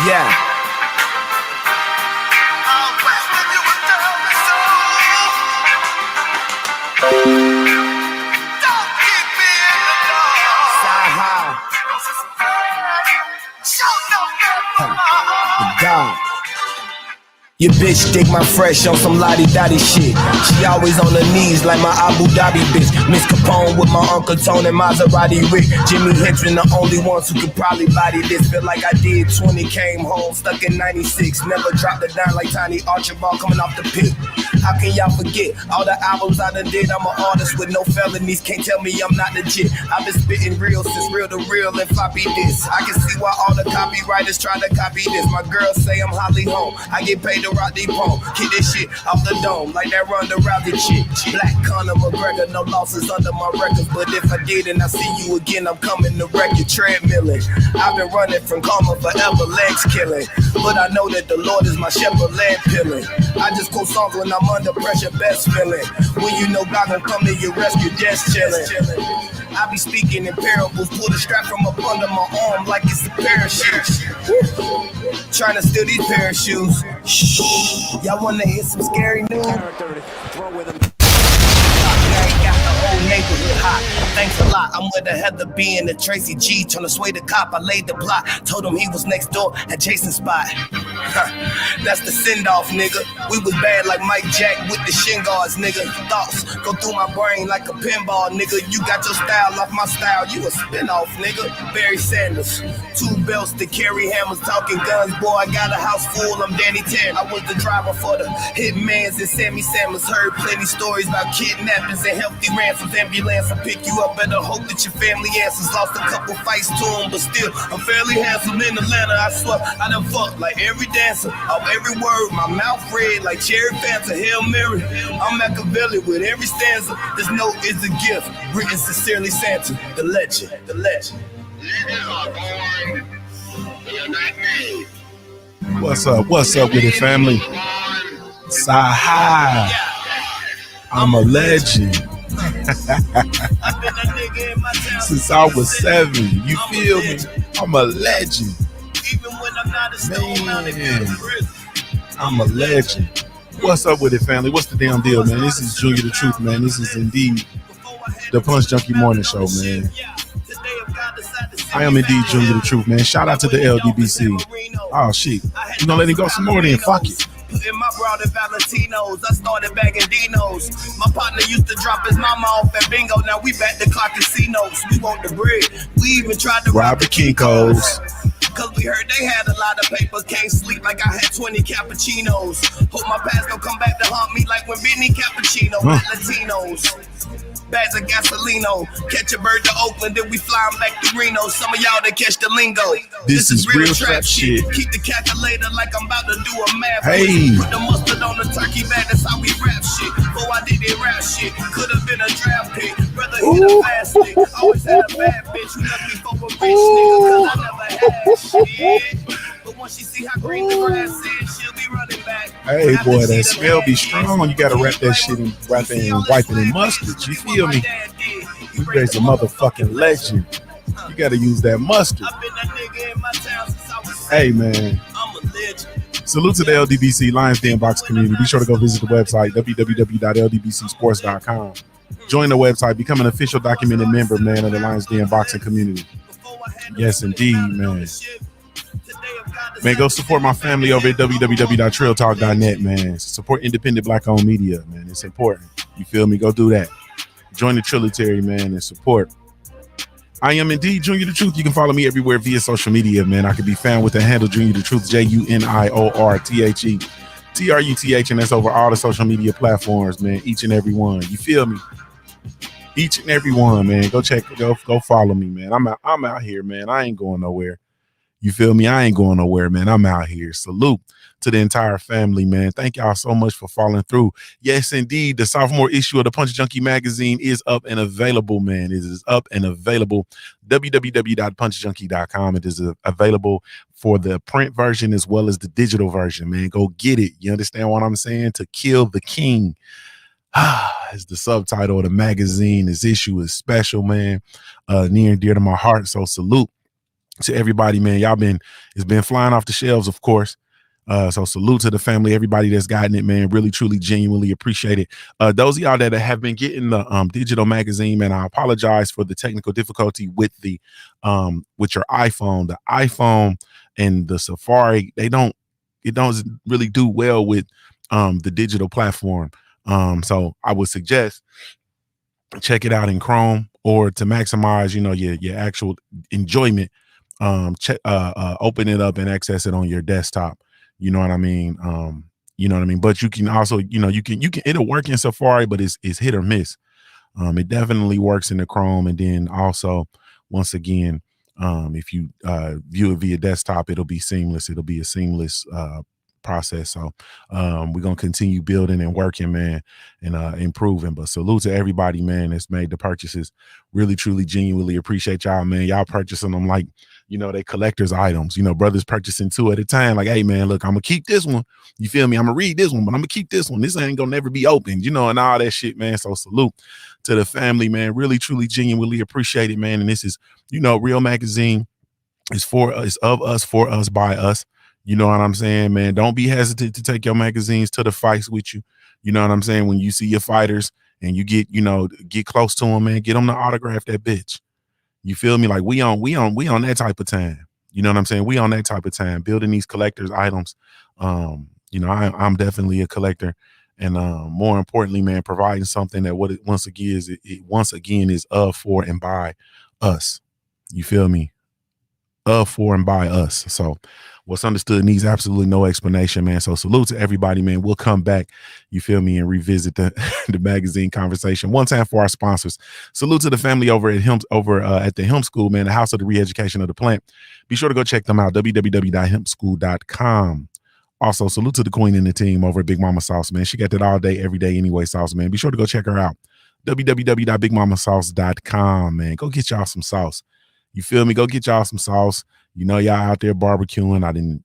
Yeah. God. Your bitch think my fresh on some lottie-dottie shit. She always on her knees like my Abu Dhabi bitch. Miss Capone with my Uncle Tone and Maserati Rick. Jimi Hendrix the only ones who could probably body this. Feel like I did 20, came home, stuck in 96. Never dropped it down like Tiny Archibald coming off the pit. How can y'all forget all the albums I done did? I'm an artist with no felonies, can't tell me I'm not legit. I've been spitting real since real to real and floppy this. I can see why all the copywriters try to copy this. My girls say I'm Holly Holm, I get paid to rock the poem. Kick this shit off the dome like that Ronda Rousey chick. Black Conor McGregor, no losses under my records. But if I did and I see you again, I'm coming to wreck your treadmilling. I've been running from karma forever, legs killing. But I know that the Lord is my shepherd, leg pilling. I just quote songs when I'm under pressure, best feeling. When you know God gon' come to your rescue, just chillin'. I be speaking in parables, pull the strap from up under my arm like it's a parachute. Trying to steal these pair of shoes. Shh. Y'all wanna hear some scary news? Throw with them. Got the whole neighborhood hot. Thanks a lot. I'm with the Heather B and the Tracy G. Trying to sway the cop. I laid the plot. Told him he was next door at Jason's spot. That's the send-off, nigga. We was bad like Mike Jack with the shin guards, nigga. Thoughts go through my brain like a pinball, nigga. You got your style off my style. You a spin-off, nigga. Barry Sanders. 2 belts to carry hammers, talking guns. Boy, I got a house full. I'm Danny Tan. I was the driver for the Hitmans and Sammy Sammers. Heard plenty stories about kidnappings and healthy ransoms. Ambulance, I pick you up. Better hope that your family answers. Lost a couple fights to them, but still, I'm fairly handsome in Atlanta. I swear, I done fucked like every dancer. Off every word, my mouth red like Cherry Fanta. Hail Mary, I'm Machiavelli with every stanza. This note is a gift, written sincerely Santa. The legend, the legend. What's up with it, family? Sahai, I'm a legend. Since I was 7, you feel me? I'm a legend. Man, I'm a legend. What's up with it, family? What's the damn deal, man? This is Junkie the Truth, man. This is indeed the Punch Junkie Morning Show, man. I am indeed Junkie the Truth, man. Shout out to the LDBC. Oh, shit. You gonna let him go some more then? Fuck it. In my broad and Valentinos, I started bagging Dinos. My partner used to drop his mama off at bingo. Now we back to clock casinos. We want the bread. We even tried to rob the Kinko's. Cause we heard they had a lot of papers. Can't sleep like I had 20 cappuccinos. Hope my past don't come back to haunt me like when Benny Cappuccino had Latinos. Bags of gasolino. Catch a bird to Oakland, then we fly back to Reno. Some of y'all that catch the lingo. This is real trap shit. Keep the calculator like I'm about to do a math. Hey. Put the mustard on the turkey bag, that's how we rap shit. Before I did it rap shit, could have been a draft pick. Brother hit a fast stick. Always had a bad bitch who left me for a rich nigga, cause I never had shit. But once she see how green the grass is, she'll be running back. Hey boy, that smell be strong. You gotta wrap that shit and wrap it and wipe it in mustard. You feel me? You raise a motherfucking legend. You gotta use that mustard. Hey man. Salute to the LDBC Lions Den Box community. Be sure to go visit the website www.ldbcsports.com. Join the website, become an official documented member, man, of the Lions Den Boxing community. Yes, indeed, man. Man, go support my family over at www.trailtalk.net, man. Support independent black-owned media, man. It's important. You feel me? Go do that. Join the Trilitary, man, and support. I am indeed Junkie the Truth. You can follow me everywhere via social media, man. I can be found with the handle Junkie the Truth, JUNIORTHETRUTH, and that's over all the social media platforms, man. Each and every one. You feel me? Each and every one, man. Go follow me, man. I'm out here, man. I ain't going nowhere. You feel me? I ain't going nowhere, man. I'm out here. Salute to the entire family, man. Thank y'all so much for following through. Yes, indeed. The sophomore issue of the Punch Junkie magazine is up and available, man. It is up and available. www.punchjunkie.com. It is available for the print version as well as the digital version, man. Go get it. You understand what I'm saying? To Kill the King. Is the subtitle of the magazine. This issue is special, man. Near and dear to my heart. So salute To everybody, man, it's been flying off the shelves, of course. So salute to the family, everybody that's gotten it, man. Really, truly, genuinely appreciate it. Those of y'all that have been getting the digital magazine, man, I apologize for the technical difficulty with the with your iPhone. The iPhone and the Safari, it don't really do well with the digital platform. So I would suggest check it out in Chrome, or to maximize, your actual enjoyment, open it up and access it on your desktop. You know what I mean? But you can also, you can it'll work in Safari, but it's hit or miss. It definitely works in the Chrome, and then also, once again, if you view it via desktop, it'll be seamless. It'll be a seamless process. So we're gonna continue building and working, man, and improving. But salute to everybody, man, that's made the purchases. Really, truly, genuinely appreciate y'all, man. Y'all purchasing them like, they collector's items. Brothers purchasing two at a time. Like, hey, man, look, I'm gonna keep this one. You feel me? I'm gonna read this one, but I'm gonna keep this one. This ain't gonna never be opened, and all that shit, man. So salute to the family, man. Really, truly, genuinely appreciate it, man. And this is, Real Magazine is of us, for us, by us. You know what I'm saying, man? Don't be hesitant to take your magazines to the fights with you. You know what I'm saying? When you see your fighters and you get close to them, man, get them to autograph that bitch. You feel me? Like we on that type of time. You know what I'm saying? We on that type of time, building these collectors items. I'm definitely a collector, and more importantly, man, providing something that once again is of, for, and by us. You feel me? Of, for, and by us. So what's understood needs absolutely no explanation, man. So salute to everybody, man. We'll come back, you feel me, and revisit the the magazine conversation one time for our sponsors. Salute to the family over at the Hemp School, man, the house of the re-education of the plant. Be sure to go check them out, www.hempschool.com. Also, salute to the queen and the team over at Big Mama Sauce, man. She got that all day, every day anyway sauce, man. Be sure to go check her out, www.bigmamasauce.com, man. Go get y'all some sauce. You feel me? Go get y'all some sauce. Y'all out there barbecuing. I didn't,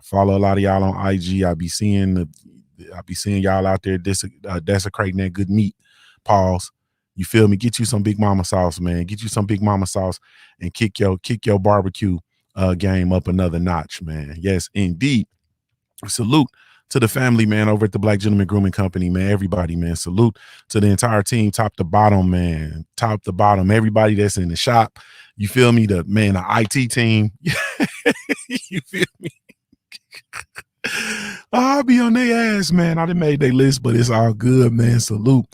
follow a lot of y'all on IG. I be seeing y'all out there desecrating that good meat. Pause. You feel me? Get you some Big Mama sauce, man. Get you some Big Mama sauce and kick your barbecue game up another notch, man. Yes, indeed. Salute to the family, man, over at the Black Gentleman Grooming Company, man. Everybody, man. Salute to the entire team, top to bottom, man. Top to bottom. Everybody that's in the shop. You feel me? The IT team. You feel me? I'll be on their ass, man. I done made their list, but it's all good, man. Salute.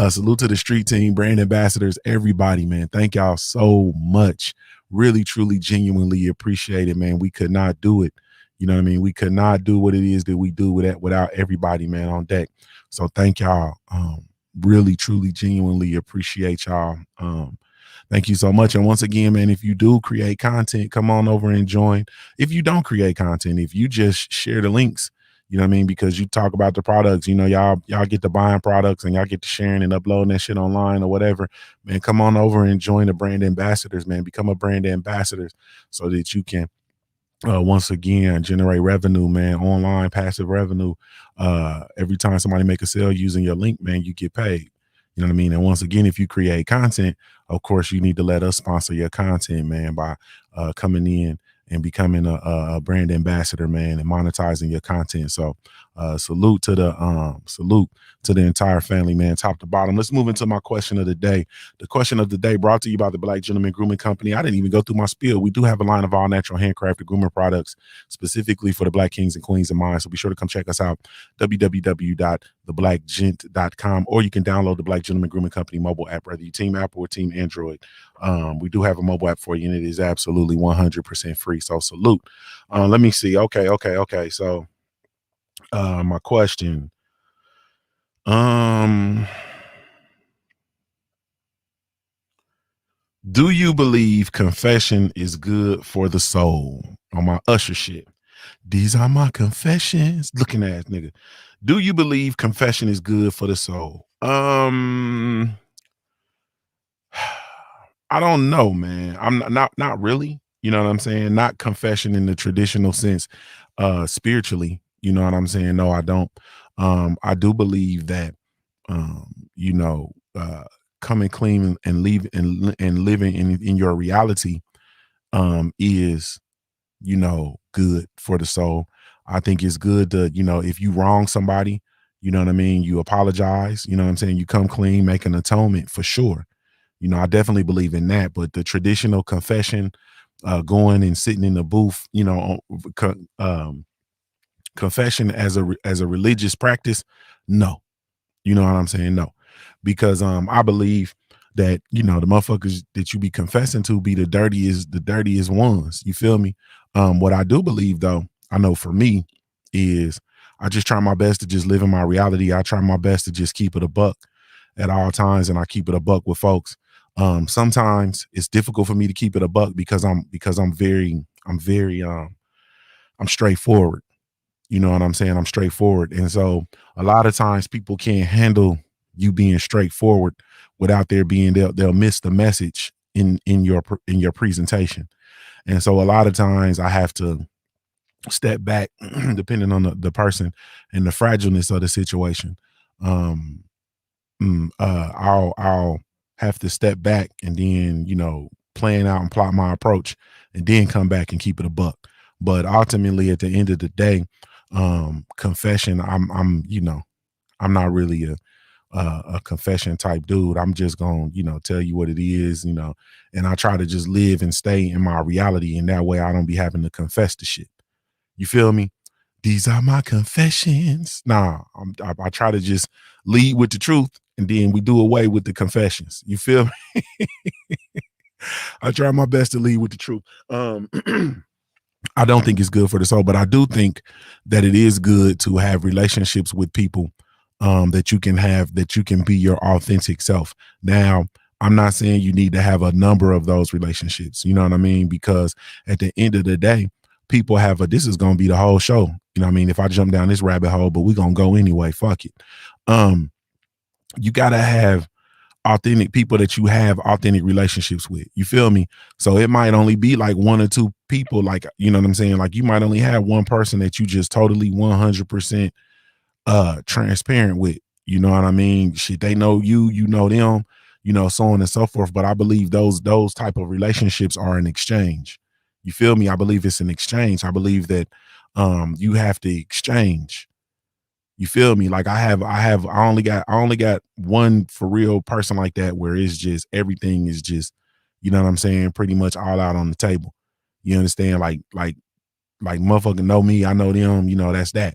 Salute to the street team, brand ambassadors, everybody, man. Thank y'all so much. Really, truly, genuinely appreciate it, man. We could not do it. You know what I mean? We could not do what it is that we do without everybody, man, on deck. So thank y'all. Really, truly, genuinely appreciate y'all. Thank you so much. And once again, man, if you do create content, come on over and join. If you don't create content, if you just share the links, you know what I mean? Because you talk about the products, y'all get to buying products and y'all get to sharing and uploading that shit online or whatever, man, come on over and join the brand ambassadors, man. Become a brand ambassador so that you can once again generate revenue, man, online passive revenue. Every time somebody make a sale using your link, man, you get paid. You know what I mean? And once again, if you create content, of course, you need to let us sponsor your content, man, by coming in and becoming a brand ambassador, man, and monetizing your content. So salute to the entire family, man, top to bottom. Let's move into my question of the day. The question of the day brought to you by the Black Gentleman Grooming Company. I didn't even go through my spiel. We do have a line of all natural handcrafted grooming products specifically for the Black kings and queens of mind. So be sure to come check us out, www.theblackgent.com, or you can download the Black Gentleman Grooming Company mobile app, whether you team Apple or team Android. We do have a mobile app for you, and it is absolutely 100% free. So salute. Let me see. Okay. So my question. Do you believe confession is good for the soul? On my Usher shit. These are my confessions. Looking ass nigga. Do you believe confession is good for the soul? I don't know, man. I'm not really. You know what I'm saying? Not confession in the traditional sense, spiritually. You know what I'm saying? No, I don't. I do believe that, coming clean and leave and living in your reality, is, good for the soul. I think it's good to, if you wrong somebody, you know what I mean, you apologize, you know what I'm saying, you come clean, make an atonement for sure. I definitely believe in that. But the traditional confession, going and sitting in the booth, confession as a religious practice, no. You know what I'm saying? No, because I believe that the motherfuckers that you be confessing to be the dirtiest ones. You feel me? What I do believe though, I know for me is I just try my best to just live in my reality. I try my best to just keep it a buck at all times, and I keep it a buck with folks. Sometimes it's difficult for me to keep it a buck because I'm straightforward. You know what I'm saying? I'm straightforward. And so a lot of times people can't handle you being straightforward without there being they'll miss the message in your presentation. And so a lot of times I have to step back depending on the person and the fragileness of the situation. Um I'll have to step back and then, plan out and plot my approach and then come back and keep it a buck. But ultimately at the end of the day, confession, I'm not really a confession type dude. I'm just gonna, tell you what it is, and I try to just live and stay in my reality, and that way I don't be having to confess the shit. You feel me? These are my confessions. Nah, I try to just lead with the truth, and then we do away with the confessions. You feel me? I try my best to lead with the truth. I don't think it's good for the soul, but I do think that it is good to have relationships with people, that you can be your authentic self. Now, I'm not saying you need to have a number of those relationships. You know what I mean? Because at the end of the day, people have this is going to be the whole show. You know what I mean? If I jump down this rabbit hole, but we're going to go anyway. Fuck it. You got to have authentic people that you have authentic relationships with. You feel me? So it might only be like one or two people, like, you know what I'm saying? Like you might only have one person that you just totally 100% transparent with. You know what I mean? Shit, they know you, you know them, so on and so forth. But I believe those type of relationships are an exchange. You feel me? I believe it's an exchange. I believe that you have to exchange. You feel me? Like I only got one for real person like that where it's just everything is just, you know what I'm saying, pretty much all out on the table. You understand? Like motherfucking know me, I know them, that's that.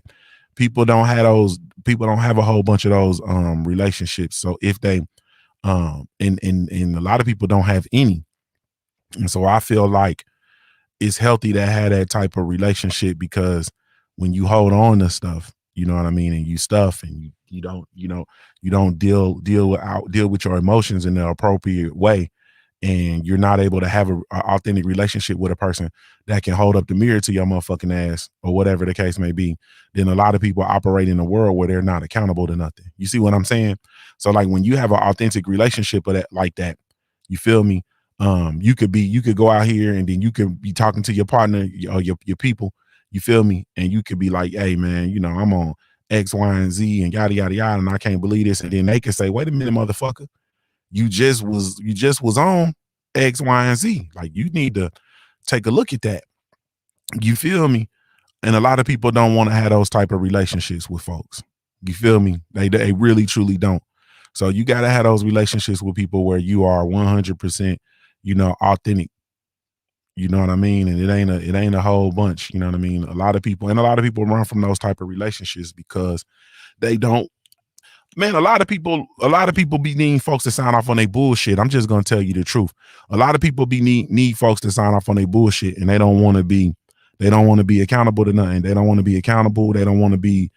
People don't have those, people don't have a whole bunch of those relationships. So if they and a lot of people don't have any. And so I feel like it's healthy to have that type of relationship, because when you hold on to stuff, you know what I mean, and you stuff and you don't, you don't deal with your emotions in the appropriate way, and you're not able to have a authentic relationship with a person that can hold up the mirror to your motherfucking ass or whatever the case may be, then a lot of people operate in a world where they're not accountable to nothing. You see what I'm saying? So like when you have an authentic relationship of that, like that, you feel me? You could go out here and then you could be talking to your partner or your people, you feel me? And you could be like, hey man, I'm on X, Y, and Z and yada, yada, yada, and I can't believe this. And then they can say, wait a minute, motherfucker, you just was on X, Y, and Z. Like you need to take a look at that. You feel me? And a lot of people don't want to have those type of relationships with folks. You feel me? They really truly don't. So you got to have those relationships with people where you are 100%, authentic. You know what I mean? And it ain't a whole bunch. You know what I mean? A lot of people run from those type of relationships because they don't. Man, a lot of people be needing folks to sign off on their bullshit. I'm just gonna tell you the truth. A lot of people need folks to sign off on their bullshit, and they don't want to be accountable to nothing. They don't want to be accountable. They don't want to be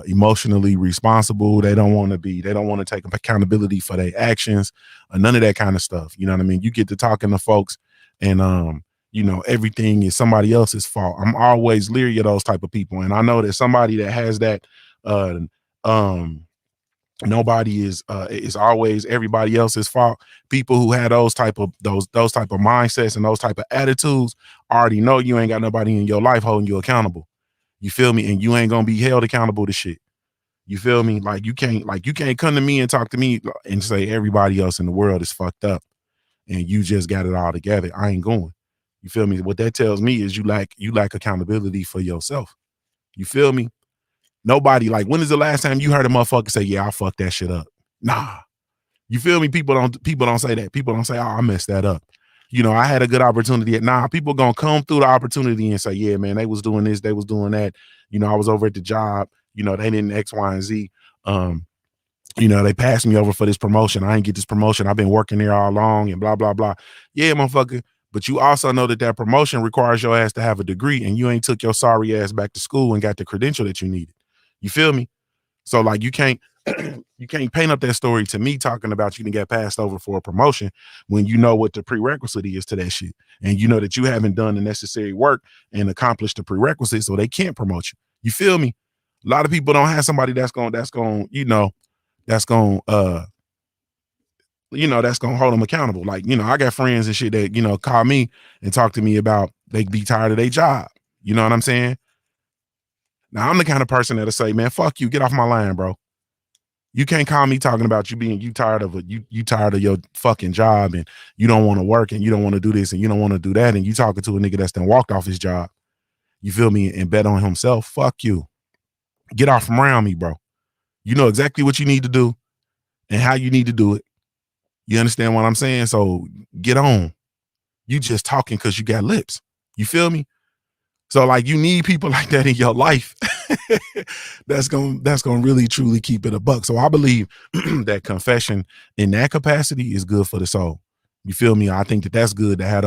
emotionally responsible. They don't want to take accountability for their actions, or none of that kind of stuff. You know what I mean? You get to talking to folks and everything is somebody else's fault. I'm always leery of those type of people. And I know that somebody that has that, uh, um, nobody is, it's always everybody else's fault. People who had those type of mindsets and those type of attitudes already know you ain't got nobody in your life holding you accountable. You feel me? And you ain't gonna be held accountable to shit. You feel me? Like you can't come to me and talk to me and say everybody else in the world is fucked up and you just got it all together, I ain't going. You feel me? What that tells me is you lack accountability for yourself. You feel me? Nobody, like, when is the last time you heard a motherfucker say, yeah, I fucked that shit up? Nah. You feel me? People don't say that. People don't say, oh, I messed that up. You know, I had a good opportunity. Nah, people gonna come through the opportunity and say, yeah, man, they was doing this, they was doing that. You know, I was over at the job, you know, they didn't X, Y, and Z. You know, they passed me over for this promotion. I ain't get this promotion. I've been working there all along and blah, blah, blah. Yeah, motherfucker. But you also know that promotion requires your ass to have a degree, and you ain't took your sorry ass back to school and got the credential that you needed. You feel me? So like you can't you can't paint up that story to me talking about you can get passed over for a promotion when you know what the prerequisite is to that shit. And you know that you haven't done the necessary work and accomplished the prerequisite, so they can't promote you. You feel me? A lot of people don't have somebody that's going, you know, that's going that's gonna hold them accountable. Like, you know, I got friends and shit that, you know, call me and talk to me about they be tired of their job. You know what I'm saying? Now I'm the kind of person that'll say, man, fuck you, get off my line, bro. You can't call me talking about you tired of you tired of your fucking job and you don't want to work and you don't want to do this and you don't want to do that, and you talking to a nigga that's done walked off his job. You feel me? And bet on himself. Fuck you. Get off from around me, bro. You know exactly what you need to do and how you need to do it. You understand what I'm saying? So get on. You just talking because you got lips. You feel me? So like you need people like that in your life. that's gonna really truly keep it a buck. So I believe that confession in that capacity is good for the soul. You feel me? I think that that's good to have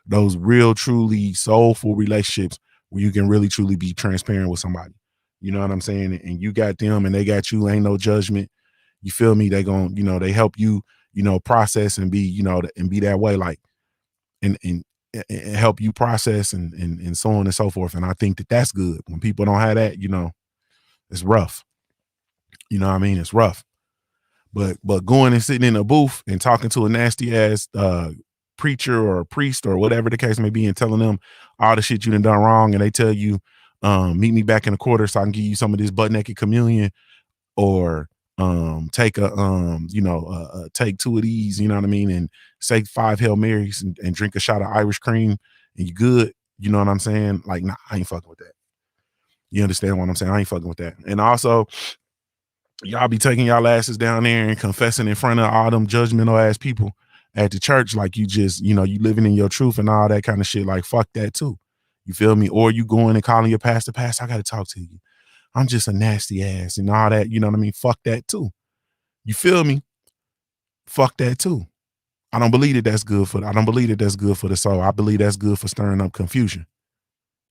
those real, truly soulful relationships where you can really truly be transparent with somebody. You know what I'm saying? And you got them and they got you. Ain't no judgment. You feel me? They gonna, you know, they help you, you know, process and be, you know, and be that way, like, and help you process and so on and so forth. And I think that that's good. When people don't have that, you know, it's rough. You know what I mean? It's rough. But going and sitting in a booth and talking to a nasty ass preacher or priest or whatever the case may be and telling them all the shit you done wrong, and they tell you, meet me back in a quarter so I can give you some of this butt naked communion, or take take two of these, you know what I mean, and say 5 Hail Marys and drink a shot of Irish cream and you good. You know what I'm saying? Like, nah, I ain't fucking with that. You understand what I'm saying? I ain't fucking with that. And also, y'all be taking y'all asses down there and confessing in front of all them judgmental ass people at the church, like you just, you know, you living in your truth and all that kind of shit. Like, fuck that too. You feel me? Or you going and calling your pastor, I got to talk to you. I'm just a nasty ass and all that. You know what I mean? Fuck that too. You feel me? Fuck that too. I don't believe that that's good for the soul. I believe that's good for stirring up confusion.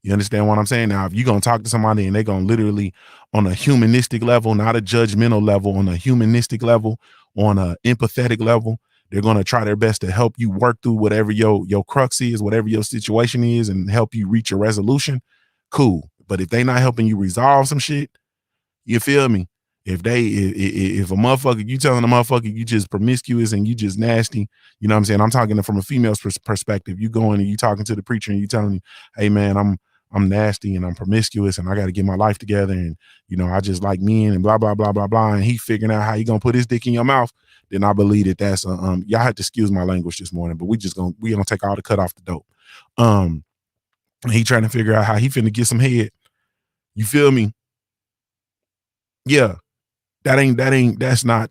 You understand what I'm saying? Now, if you're going to talk to somebody and they're going to literally, on a humanistic level, not a judgmental level, on a humanistic level, on an empathetic level, they're going to try their best to help you work through whatever your crux is, whatever your situation is, and help you reach a resolution. Cool. But if they not helping you resolve some shit, you feel me? If a motherfucker, you telling a motherfucker you just promiscuous and you just nasty, you know what I'm saying? I'm talking from a female's perspective. You going and you talking to the preacher and you telling me, hey man, I'm nasty and I'm promiscuous and I got to get my life together and, you know, I just like men and blah, blah, blah, blah, blah. And he figuring out how he gonna put his dick in your mouth. Then I believe that that's, y'all had to excuse my language this morning, but we gonna take all the cut off the dope. He trying to figure out how he finna get some head. You feel me? Yeah. That's not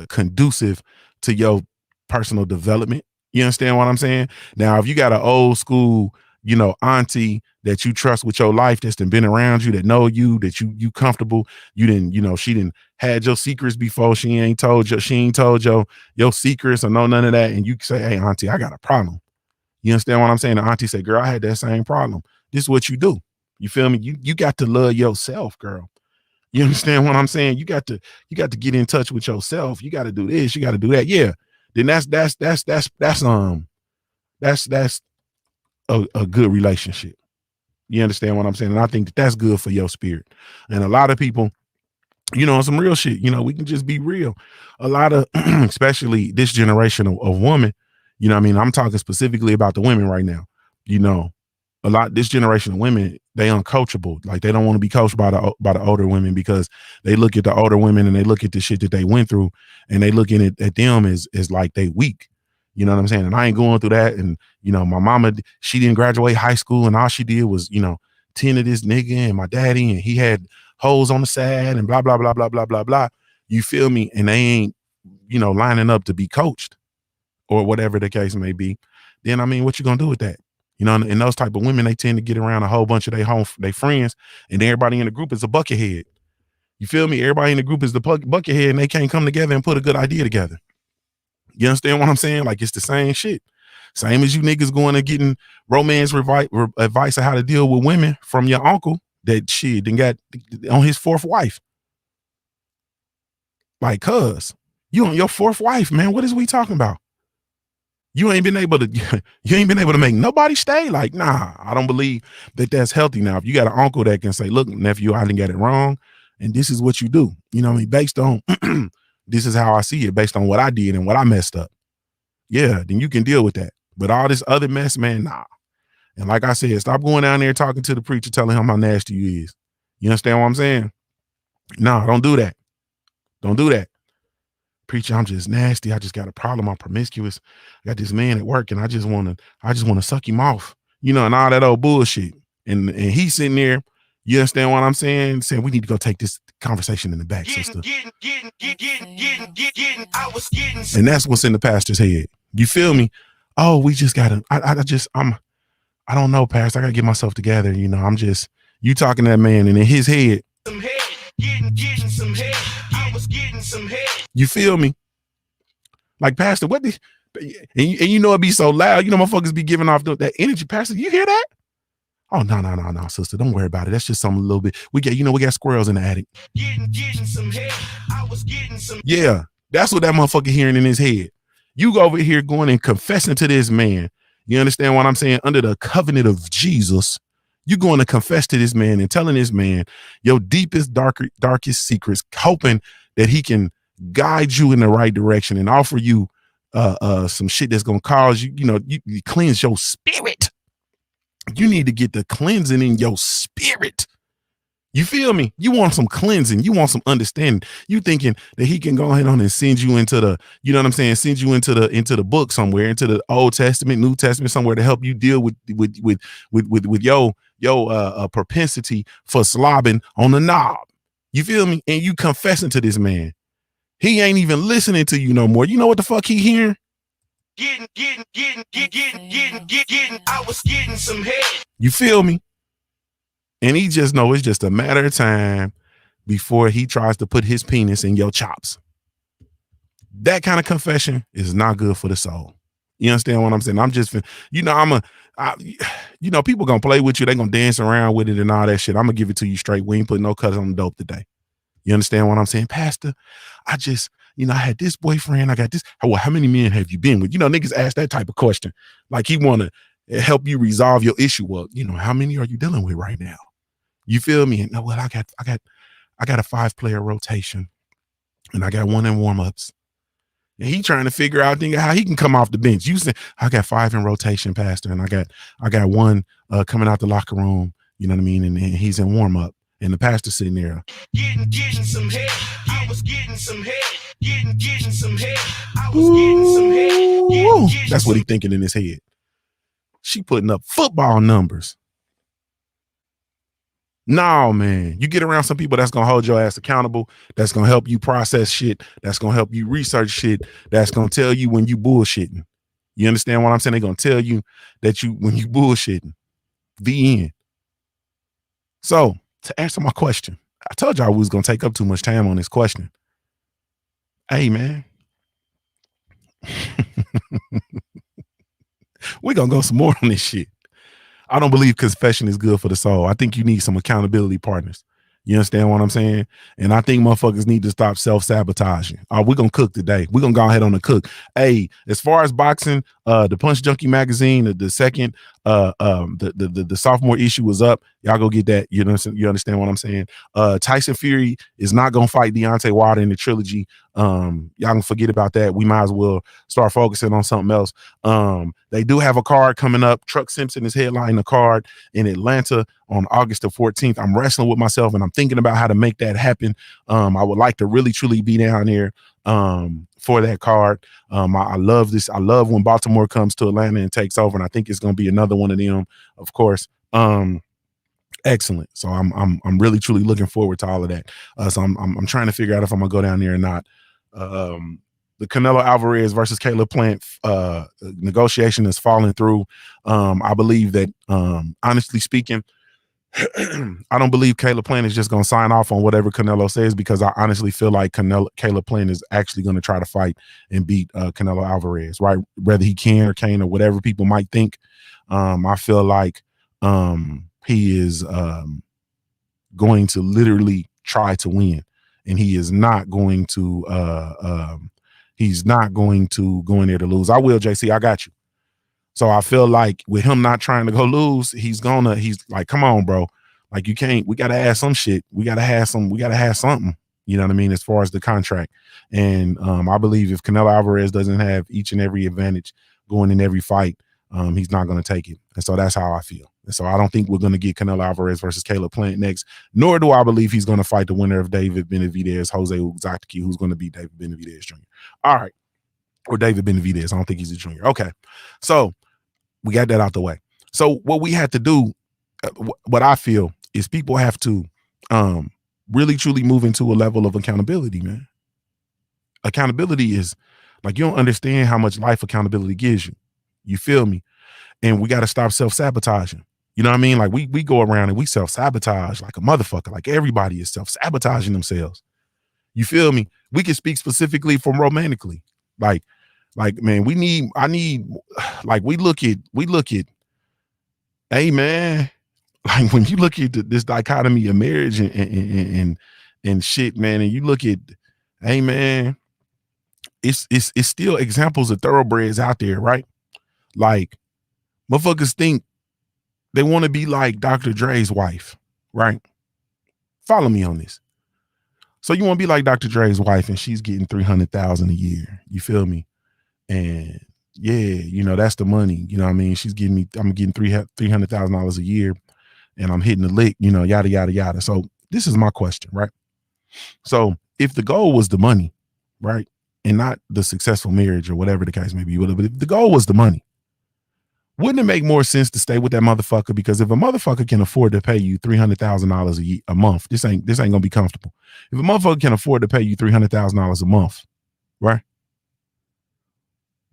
conducive to your personal development. You understand what I'm saying? Now, if you got an old school, you know, auntie that you trust with your life, that's been around you, that know you, that you comfortable, you didn't, you know, she didn't had your secrets before, she ain't told your secrets or no none of that, and you say, hey auntie, I got a problem. You understand what I'm saying? The auntie say, girl, I had that same problem. This is what you do. You feel me? You got to love yourself, girl. You understand what I'm saying? You got to get in touch with yourself. You got to do this. You got to do that. Yeah. Then that's a good relationship. You understand what I'm saying? And I think that's good for your spirit. And a lot of people, you know, some real shit, you know, we can just be real. A lot of, especially this generation of women, you know what I mean? I'm talking specifically about the women right now, you know, this generation of women, they uncoachable. Like they don't want to be coached by the older women because they look at the older women and they look at the shit that they went through and they looking at them as like they weak. You know what I'm saying? And I ain't going through that. And, you know, my mama, she didn't graduate high school and all she did was, you know, tend to this nigga and my daddy, and he had hoes on the side and blah, blah, blah, blah, blah, blah, blah. You feel me? And they ain't, you know, lining up to be coached or whatever the case may be. Then, I mean, what you gonna do with that? You know, and those type of women, they tend to get around a whole bunch of their friends, and everybody in the group is a buckethead. You feel me? Everybody in the group is the buckethead, and they can't come together and put a good idea together. You understand what I'm saying? Like, it's the same shit. Same as you niggas going and getting romance advice on how to deal with women from your uncle that shit then got on his fourth wife. Like, cuz, you on your fourth wife, man. What is we talking about? You ain't been able to make nobody stay. Like, nah, I don't believe that that's healthy. Now, if you got an uncle that can say, look, nephew, I didn't get it wrong, and this is what you do. You know what I mean? Based on, this is how I see it, based on what I did and what I messed up. Yeah, then you can deal with that. But all this other mess, man, nah. And like I said, stop going down there talking to the preacher, telling him how nasty you is. You understand what I'm saying? Nah, don't do that. Don't do that. Preacher, I'm just nasty. I just got a problem. I'm promiscuous. I got this man at work and I just want to suck him off, you know, and all that old bullshit. And he's sitting there, you understand what I'm saying? Saying we need to go take this conversation in the back, sister. And that's what's in the pastor's head. You feel me? Oh, we just gotta, I don't know, pastor. I gotta get myself together. You know, you talking to that man and in his head. Getting some head. I was getting some head. You feel me? Like, pastor, what the, and you know it be so loud. You know, motherfuckers be giving off that energy. Pastor, you hear that? Oh, no, sister. Don't worry about it. That's just something a little bit. We got squirrels in the attic. Getting some head. I was getting some. Yeah, that's what that motherfucker hearing in his head. You go over here going and confessing to this man. You understand what I'm saying? Under the covenant of Jesus, you going to confess to this man and telling this man your deepest, darkest secrets, hoping that he can guide you in the right direction and offer you some shit that's going to cause you, you cleanse your spirit. You need to get the cleansing in your spirit. You feel me? You want some cleansing. You want some understanding. You thinking that he can go ahead on and send you into the, you know what I'm saying? Send you into the book somewhere, into the Old Testament, New Testament, somewhere to help you deal with your propensity for slobbing on the knob. You feel me? And you confessing to this man. He ain't even listening to you no more. You know what the fuck he hearing? Getting. I was getting some head. You feel me? And he just know it's just a matter of time before he tries to put his penis in your chops. That kind of confession is not good for the soul. You understand what I'm saying? I'm just, people gonna play with you. They gonna dance around with it and all that shit. I'm gonna give it to you straight. We ain't putting no cuts on the dope today. You understand what I'm saying? Pastor, I just, I had this boyfriend. I got this. Well, how many men have you been with? Niggas ask that type of question. Like he want to help you resolve your issue. Well, how many are you dealing with right now? You feel me? And well, I got a 5-player rotation and I got one in warm-ups. And he trying to figure out how he can come off the bench. You say, I got 5 in rotation, pastor, and I got one coming out the locker room, you know what I mean? And he's in warm-up. And the pastor sitting there. Getting some head. I was getting some head. Getting some head. I was getting some head. That's what he thinking in his head. She putting up football numbers. No, man. You get around some people that's going to hold your ass accountable, that's going to help you process shit, that's going to help you research shit, that's going to tell you when you bullshitting. You understand what I'm saying? They're going to tell you that when you bullshitting. The end. So, to answer my question, I told y'all we was going to take up too much time on this question. Hey, man. We're going to go some more on this shit. I don't believe confession is good for the soul. I think you need some accountability partners. You understand what I'm saying? And I think motherfuckers need to stop self-sabotaging. We're going to cook today. We're going to go ahead on the cook. Hey, as far as boxing, the Punch Junkie magazine, the second, the sophomore issue was up. Y'all go get that. You understand what I'm saying? Tyson Fury is not going to fight Deontay Wilder in the trilogy. Y'all can forget about that. We might as well start focusing on something else. They do have a card coming up. Truck Simpson is headlining the card in Atlanta on August the 14th. I'm wrestling with myself and I'm thinking about how to make that happen. I would like to really truly be down there for that card. I love this. I love when Baltimore comes to Atlanta and takes over, and I think it's going to be another one of them, of course. Excellent. So I'm really truly looking forward to all of that. So I'm trying to figure out if I'm gonna go down there or not. The Canelo Alvarez versus Caleb Plant negotiation is falling through. I believe that, honestly speaking, I don't believe Caleb Plant is just going to sign off on whatever Canelo says, because I honestly feel like Caleb Plant is actually going to try to fight and beat Canelo Alvarez, right? Whether he can or can't or whatever people might think. I feel like he is going to literally try to win, and he is not going to go in there to lose. I will, JC, I got you. So I feel like with him not trying to go lose, he's like, come on, bro. Like, you can't, we got to add some shit. We got to have something, you know what I mean? As far as the contract. And I believe if Canelo Alvarez doesn't have each and every advantage going in every fight, he's not going to take it. And so that's how I feel. And so I don't think we're going to get Canelo Alvarez versus Caleb Plant next, nor do I believe he's going to fight the winner of David Benavidez, Jose Uzaki, who's going to beat David Benavidez Jr. All right. Or David Benavidez. I don't think he's a junior. Okay. So we got that out the way. So what we had to do, what I feel is people have to really truly move into a level of accountability, man. Accountability is like, you don't understand how much life accountability gives you. You feel me? And we got to stop self-sabotaging. You know what I mean? Like we go around and we self-sabotage like a motherfucker. Like everybody is self-sabotaging themselves. You feel me? We can speak specifically from romantically. Like, man, we look at, hey man, like when you look at this dichotomy of marriage and shit, man, and you look at, hey man, it's still examples of thoroughbreds out there, right? Like motherfuckers think they want to be like Dr. Dre's wife, right? Follow me on this. So you want to be like Dr. Dre's wife and she's getting $300,000 a year. You feel me? And yeah, you know, that's the money. You know what I mean? I'm getting $300,000 a year and I'm hitting the lick, you know, yada, yada, yada. So this is my question, right? So if the goal was the money, right? And not the successful marriage or whatever the case may be, but if the goal was the money, wouldn't it make more sense to stay with that motherfucker? Because if a motherfucker can afford to pay you $300,000 a month, this ain't gonna be comfortable. If a motherfucker can afford to pay you $300,000 a month, right?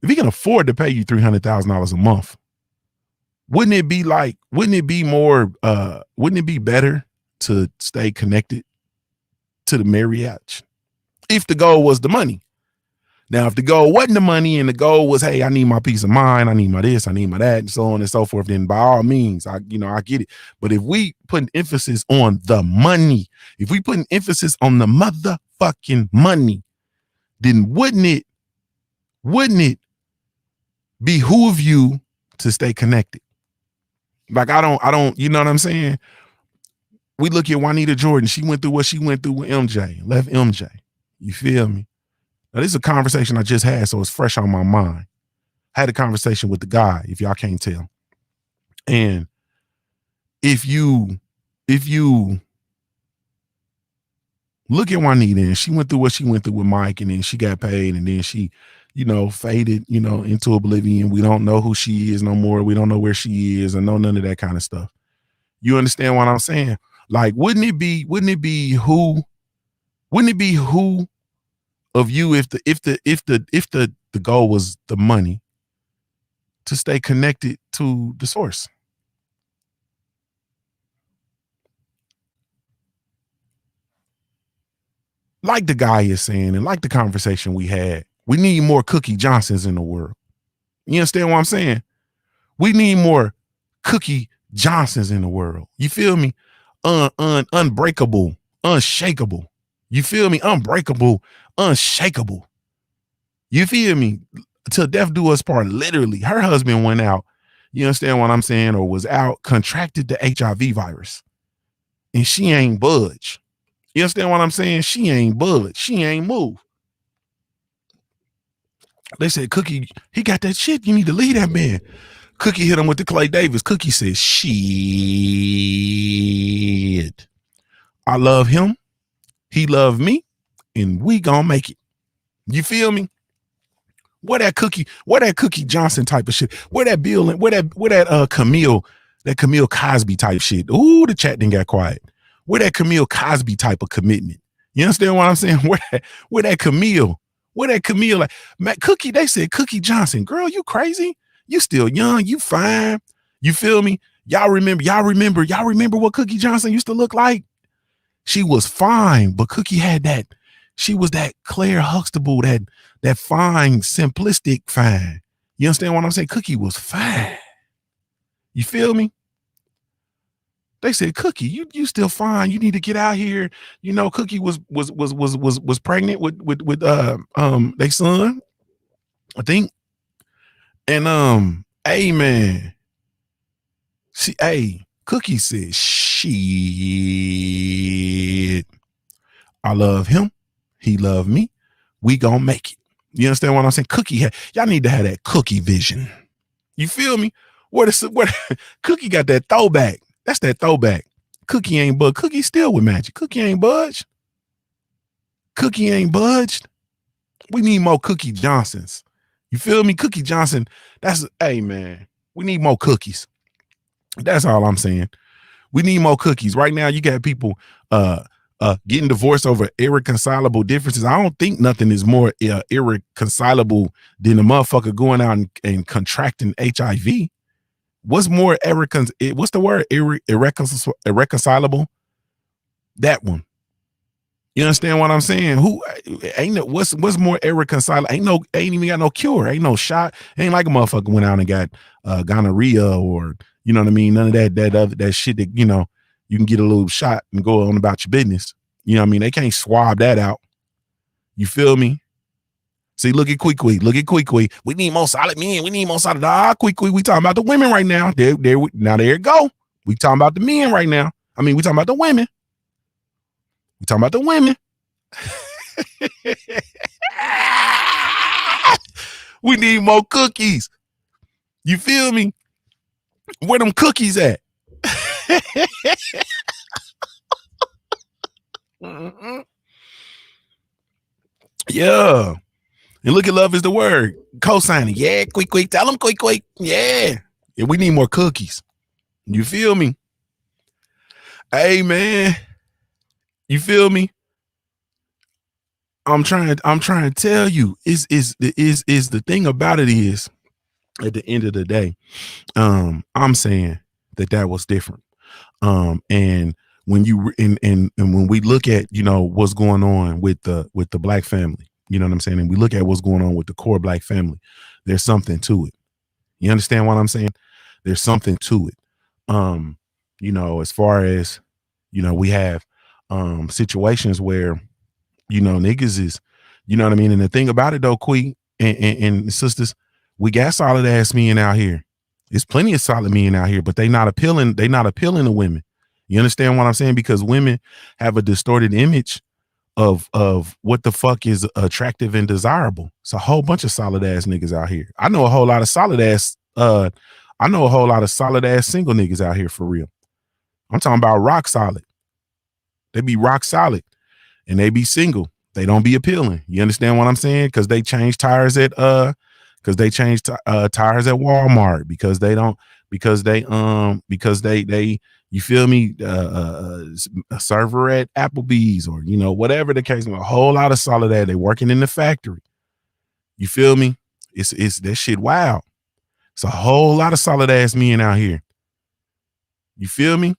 If he can afford to pay you $300,000 a month, wouldn't it be better to stay connected to the marriage if the goal was the money? Now, if the goal wasn't the money and the goal was, hey, I need my peace of mind, I need my this, I need my that, and so on and so forth, then by all means, I get it. But if we put an emphasis on the money, if we put an emphasis on the motherfucking money, then wouldn't it behoove you to stay connected? Like, I don't, you know what I'm saying? We look at Juanita Jordan. She went through what she went through with MJ, left MJ. You feel me? Now, this is a conversation I just had, so it's fresh on my mind. I had a conversation with the guy, if y'all can't tell. And if you look at Juanita, and she went through what she went through with Mike, and then she got paid, and then she, you know, faded, you know, into oblivion. We don't know who she is no more. We don't know where she is, and know none of that kind of stuff. You understand what I'm saying? Like, wouldn't it be who of you if the goal was the money, to stay connected to the source? Like the guy is saying, and like the conversation we had, we need more Cookie Johnsons in the world. You understand what I'm saying? We need more Cookie Johnsons in the world. You feel me? Unbreakable, unshakable. You feel me? Unbreakable, unshakable. You feel me? Till death do us part. Literally, her husband went out. You understand what I'm saying? Or was out, contracted the HIV virus, and she ain't budge. You understand what I'm saying? She ain't budge. She ain't move. They said, Cookie, he got that shit. You need to leave that man. Cookie hit him with the Clay Davis. Cookie said, shit. I love him. He loved me. And we gonna make it. You feel me? Where that Cookie Johnson type of shit? Where that Bill and where that Camille Cosby type shit? Ooh, the chat didn't got quiet. Where that Camille Cosby type of commitment? You understand what I'm saying? Where that Camille? Where that Camille? Like Matt Cookie, they said Cookie Johnson. Girl, you crazy? You still young, you fine. You feel me? Y'all remember what Cookie Johnson used to look like? She was fine, but Cookie had that. She was that Claire Huxtable, that fine, simplistic fine. You understand what I'm saying? Cookie was fine. You feel me? They said, Cookie, you still fine. You need to get out here. You know, Cookie was pregnant with their son, I think. And hey man, Cookie said, shit. I love him. He loved me. We gonna make it. You understand what I'm saying? Y'all need to have that Cookie vision. You feel me? Where Cookie got that throwback. That's that throwback. Cookie ain't budged. Cookie still with Magic. Cookie ain't budged. Cookie ain't budged. We need more Cookie Johnsons. You feel me? Cookie Johnson. Hey man, we need more cookies. That's all I'm saying. We need more cookies. Right now, you got people getting divorced over irreconcilable differences. I don't think nothing is more irreconcilable than a motherfucker going out and contracting HIV. What's more what's the word? Irreconcilable? That one. You understand what I'm saying? What's more irreconcilable? Ain't even got no cure. Ain't no shot. Ain't like a motherfucker went out and got gonorrhea or you know what I mean? None of that shit that, you know, you can get a little shot and go on about your business. You know what I mean? They can't swab that out. You feel me? See, look at Quick. Look at Quick. We need more solid men. We need more solid. Quick. We talking about the women right now. There it go. We talking about the men right now. I mean, we talking about the women. We talking about the women. We need more cookies. You feel me? Where them cookies at? Yeah. And look at love is the word. Co-signing. Yeah, quick. Tell them quick. Yeah. We need more cookies. You feel me? Hey man. You feel me? I'm trying to tell you, is the thing about it is at the end of the day, I'm saying that was different. And when you and when we look at, you know, what's going on with the black family, you know what I'm saying? And we look at what's going on with the core black family, there's something to it. You understand what I'm saying? There's something to it. You know, as far as, you know, we have situations where, you know, niggas is, you know what I mean? And the thing about it though, Queen and sisters, we got solid ass men out here. There's plenty of solid men out here, but they not appealing to women. You understand what I'm saying? Because women have a distorted image of what the fuck is attractive and desirable. It's a whole bunch of solid ass niggas out here. I know a whole lot of solid ass single niggas out here for real. I'm talking about rock solid. They be rock solid and they be single. They don't be appealing. You understand what I'm saying? Because they change tires at tires at Walmart, because they you feel me, a server at Applebee's, or, you know, whatever the case. A whole lot of solid ass. They working in the factory. You feel me? It's that shit wild. It's a whole lot of solid ass men out here. You feel me?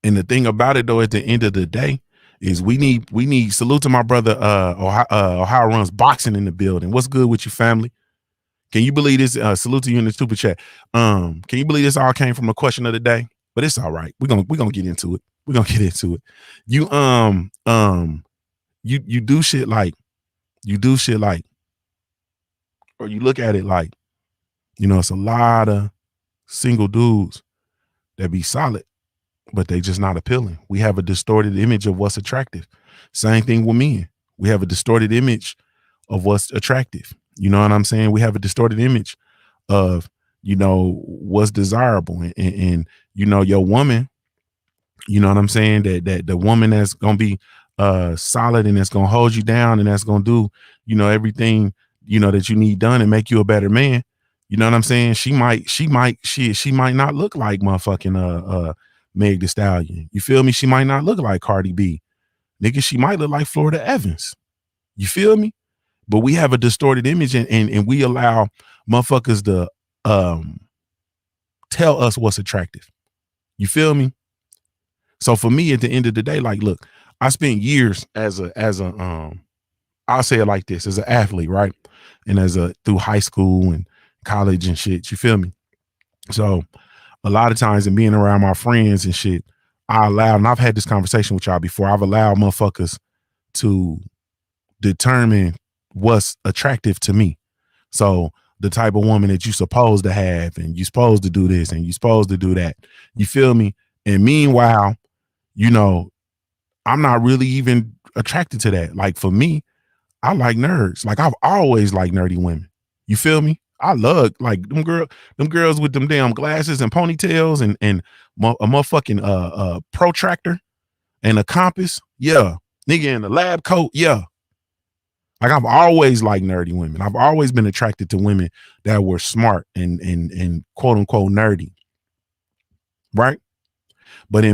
And the thing about it though, at the end of the day, is we need salute to my brother Ohio Runs Boxing in the building. What's good with you, family? Can you believe this? Salute to you in the super chat. Can you believe this all came from a question of the day? But it's all right. We're gonna get into it. We're gonna get into it. You do shit like, or you look at it like, you know, it's a lot of single dudes that be solid, but they just not appealing. We have a distorted image of what's attractive. Same thing with men. We have a distorted image of what's attractive. You know what I'm saying? We have a distorted image of, what's desirable. And your woman, you know what I'm saying? That the woman that's gonna be solid and that's gonna hold you down and that's gonna do, everything, that you need done and make you a better man. You know what I'm saying? She might not look like motherfucking Meg the Stallion. You feel me? She might not look like Cardi B. Nigga, she might look like Florida Evans. You feel me? But we have a distorted image, and we allow motherfuckers to tell us what's attractive. You feel me? So for me, at the end of the day, like, look, I spent years as a I'll say it like this, as an athlete, right? And through high school and college and shit. You feel me? So a lot of times in being around my friends and shit, and I've had this conversation with y'all before, I've allowed motherfuckers to determine what's attractive to me. So the type of woman that you supposed to have, and you supposed to do this and you supposed to do that. You feel me? And meanwhile, I'm not really even attracted to that. Like for me, I like nerds. Like I've always liked nerdy women. You feel me? I love like them girls with them damn glasses and ponytails and a motherfucking protractor and a compass. Yeah. Nigga in the lab coat. Yeah. Like I've always liked nerdy women. I've always been attracted to women that were smart and quote unquote nerdy. Right? But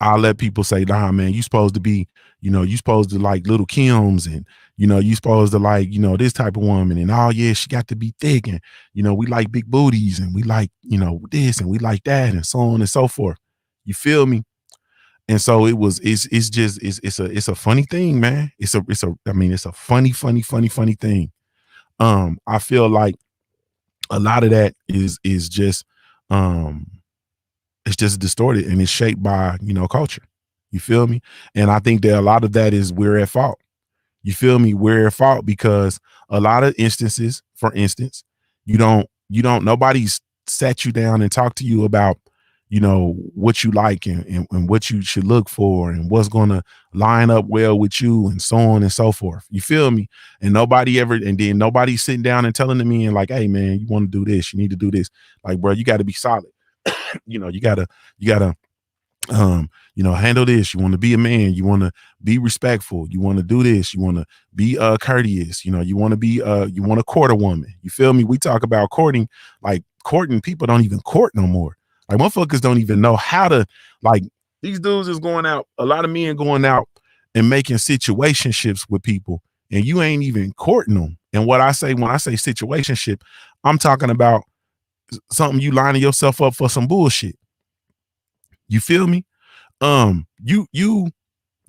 I'll let people say, nah, man, you supposed to be, you supposed to like Little Kims and, you supposed to like, this type of woman. And oh yeah, she got to be thick. And, we like big booties and we like, this and we like that and so on and so forth. You feel me? And so it's a funny thing, man. It's a funny thing. I feel like a lot of that is just, it's just distorted and it's shaped by, culture. You feel me? And I think that a lot of that is we're at fault. You feel me? We're at fault because a lot of instances, for instance, nobody's sat you down and talked to you about, what you like and what you should look for and what's going to line up well with you and so on and so forth. You feel me? And then nobody's sitting down and telling me and like, hey man, you want to do this, you need to do this. Like, bro, you got to be solid. You gotta handle this. You want to be a man, you want to be respectful, you want to do this, you want to be courteous, you want to be you want to court a woman. You feel me? We talk about courting, like courting, people don't even court no more. Like motherfuckers don't even know how to, like, these dudes is going out, a lot of men going out and making situationships with people and you ain't even courting them. And what I say when I say situationship, I'm talking about something you lining yourself up for some bullshit. You feel me? You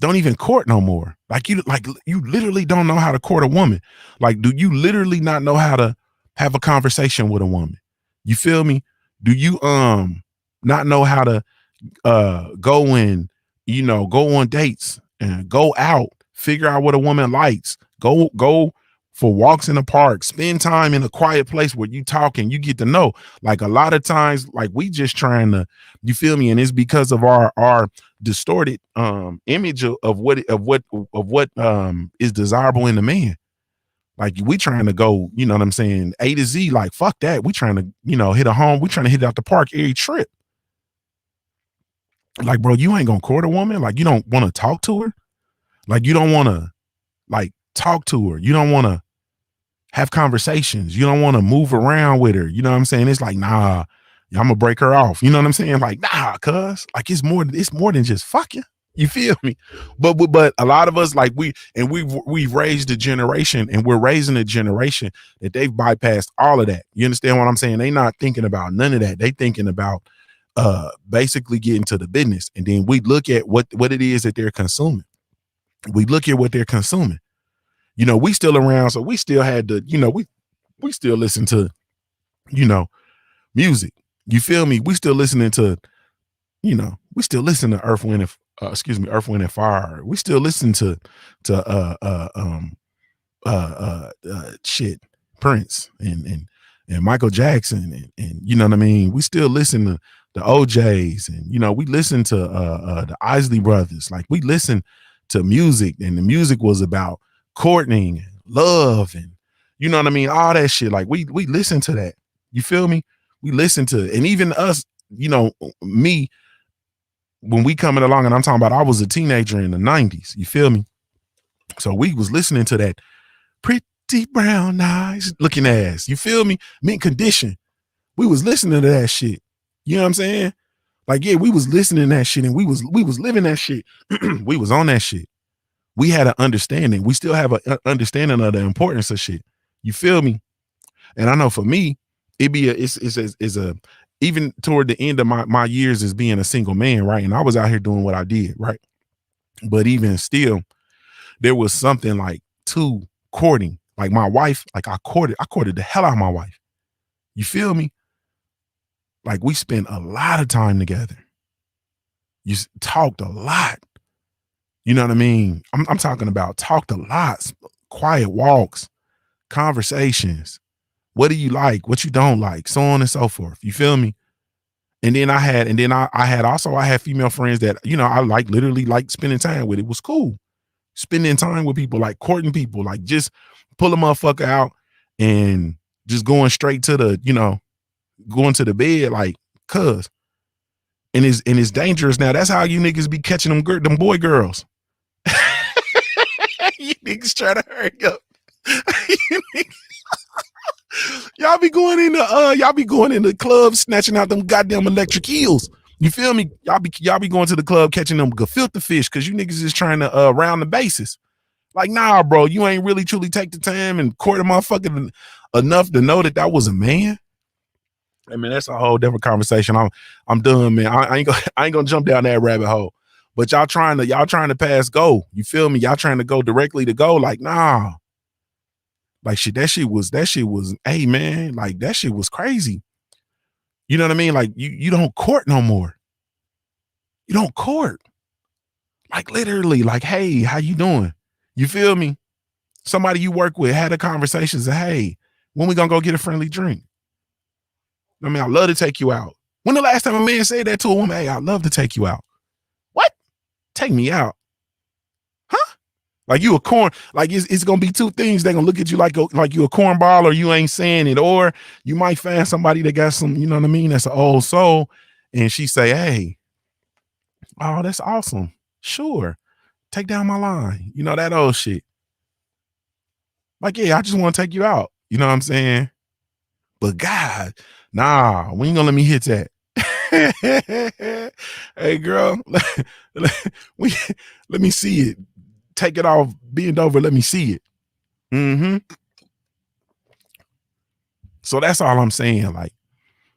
don't even court no more. Like you literally don't know how to court a woman. Like, do you literally not know how to have a conversation with a woman? You feel me? Do you not know how to go and go on dates and go out, figure out what a woman likes, go for walks in the park, spend time in a quiet place where you talk and you get to know. Like a lot of times, like we just trying to, you feel me? And it's because of our distorted image of what is desirable in the man. Like we trying to go, you know what I'm saying, A to Z, like fuck that. We trying to, hit a home. We trying to hit out the park every trip. Like, bro, you ain't gonna court a woman. Like you don't want to talk to her. Like you don't want to like talk to her. You don't want to have conversations. You don't want to move around with her. You know what I'm saying? It's like, nah, I'm gonna break her off. You know what I'm saying? Like, nah, cuz like it's more than just fucking. You feel me? But a lot of us, like we've raised a generation and we're raising a generation that they've bypassed all of that. You understand what I'm saying? They not thinking about none of that. They thinking about basically getting to the business. And then we look at what it is that they're consuming. We look at what they're consuming. We still around, so we still had to, we still listen to, music. You feel me? We still listening to, we still listen to Earth, Wind and Fire. We still listen to shit, Prince and Michael Jackson and you know what I mean? We still listen to the OJs and we listen to the Isley Brothers. Like we listen to music and the music was about courting, love, and you know what I mean, all that shit. Like we listen to that. You feel me? We listen to it. And even us, you know, me, when we coming along, and I'm talking about I was a teenager in the 90s. You feel me? So we was listening to that pretty brown eyes looking ass. You feel me? Mint condition. We was listening to that shit. You know what I'm saying? Like, yeah, we was listening to that shit, and we was living that shit. We was on that shit. We had an understanding. We still have an understanding of the importance of shit. You feel me? And I know for me, it's a even toward the end of my years as being a single man, right? And I was out here doing what I did, right? But even still, there was something like to courting. Like my wife, like I courted the hell out of my wife. You feel me? Like we spent a lot of time together. You talked a lot. You know what I mean? I'm talking about talked a lot, quiet walks, conversations. What do you like? What you don't like? So on and so forth. You feel me? And then I had female friends that, you know, I literally like spending time with. It was cool. Spending time with people, like courting people, like just pull a motherfucker out and just going straight to the, you know, going to the bed, like, cuz. And it's dangerous now. That's how you niggas be catching them boy girls. You niggas try to hurry up. Y'all be going into clubs snatching out them goddamn electric eels. You feel me? Y'all be going to the club catching them gefilte fish because you niggas is trying to round the bases. Like, nah, bro, you ain't really truly take the time and court a motherfucker enough to know that was a man. I mean, that's a whole different conversation. I'm done, man. I ain't gonna jump down that rabbit hole. But y'all trying to pass go. You feel me? Y'all trying to go directly to go. Like, nah. Like shit, that shit was, hey man, like that shit was crazy. You know what I mean? Like you don't court no more. You don't court. Like literally, like, hey, how you doing? You feel me? Somebody you work with had a conversation, say, hey, when we gonna go get a friendly drink? I mean, I love to take you out. When the last time a man said that to a woman? Hey, I'd love to take you out. What? Take me out? Huh? Like you a corn, like it's gonna be two things. They're gonna look at you like you a cornball, or you ain't saying it, or you might find somebody that got some, you know what I mean, that's an old soul, and she say, hey, oh, that's awesome. Sure. Take down my line. You know, that old shit. Like, yeah, I just want to take you out. You know what I'm saying? But God, nah, when you gonna let me hit that? Hey girl, let me see it. Take it off, bend over, let me see it. Mm-hmm. So that's all I'm saying.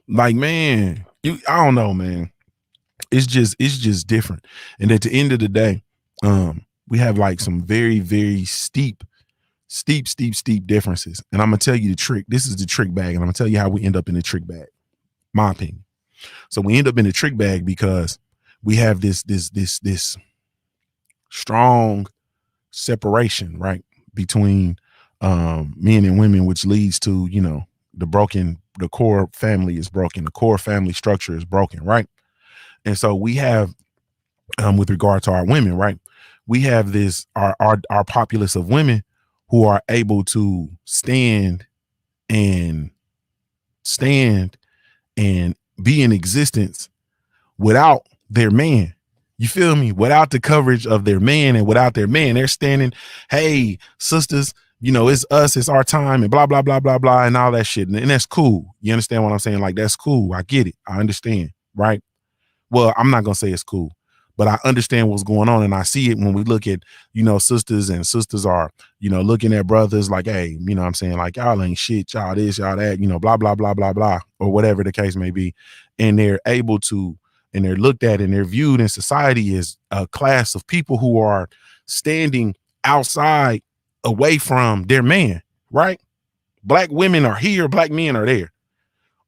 Like, man, I don't know, man. It's just different. And at the end of the day, we have like some very, very steep differences. And I'm gonna tell you the trick. This is the trick bag, and I'm gonna tell you how we end up in the trick bag. My opinion. So we end up in the trick bag because we have this strong separation, right, between men and women, which leads to, you know, the core family is broken, the core family structure is broken, right? And so we have, with regard to our women, right, we have this our populace of women who are able to stand and be in existence without their man. You feel me? Without the coverage of their man, and without their man, they're standing, hey, sisters, you know, it's us, it's our time, and blah, blah, blah, blah, blah, and all that shit. And that's cool. You understand what I'm saying? Like, that's cool. I get it. I understand. Right? Well, I'm not going to say it's cool, but I understand what's going on. And I see it when we look at, you know, sisters are, you know, looking at brothers like, hey, you know what I'm saying? Like, y'all ain't shit, y'all this, y'all that, you know, blah, blah, blah, blah, blah, or whatever the case may be. And they're able to, and they're looked at and they're viewed in society as a class of people who are standing outside, away from their man, right? Black women are here, black men are there.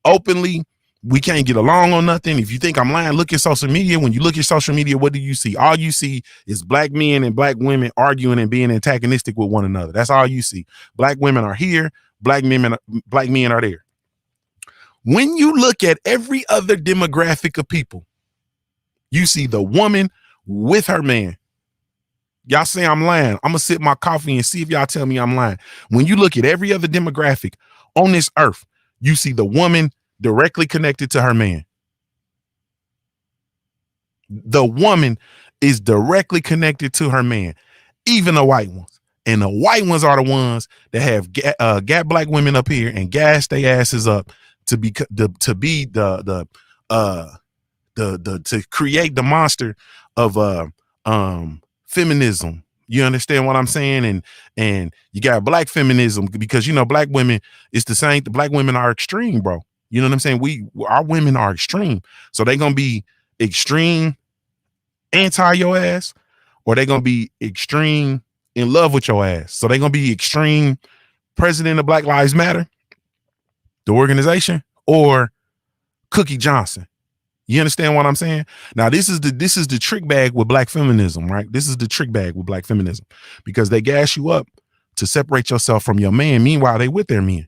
Openly, we can't get along on nothing. If you think I'm lying, look at social media. When you look at social media, what do you see? All you see is black men and black women arguing and being antagonistic with one another. That's all you see. Black women are here, black men are there. When you look at every other demographic of people, you see the woman with her man. Y'all say I'm lying. I'm gonna sip my coffee and see if y'all tell me I'm lying. When you look at every other demographic on this earth, you see the woman directly connected to her man. The woman is directly connected to her man, even the white ones. And the white ones are the ones that have got black women up here and gas their asses up to be to create the monster of feminism. You understand what I'm saying? And you got black feminism because you know black women, it's the same. The black women are extreme, bro. You know what I'm saying? Our women are extreme, so they're gonna be extreme anti your ass, or they're gonna be extreme in love with your ass. So they're gonna be extreme president of Black Lives Matter, the organization, or Cookie Johnson. You understand what I'm saying? Now, this is the trick bag with black feminism, right? This is the trick bag with black feminism because they gas you up to separate yourself from your man. Meanwhile, they with their men.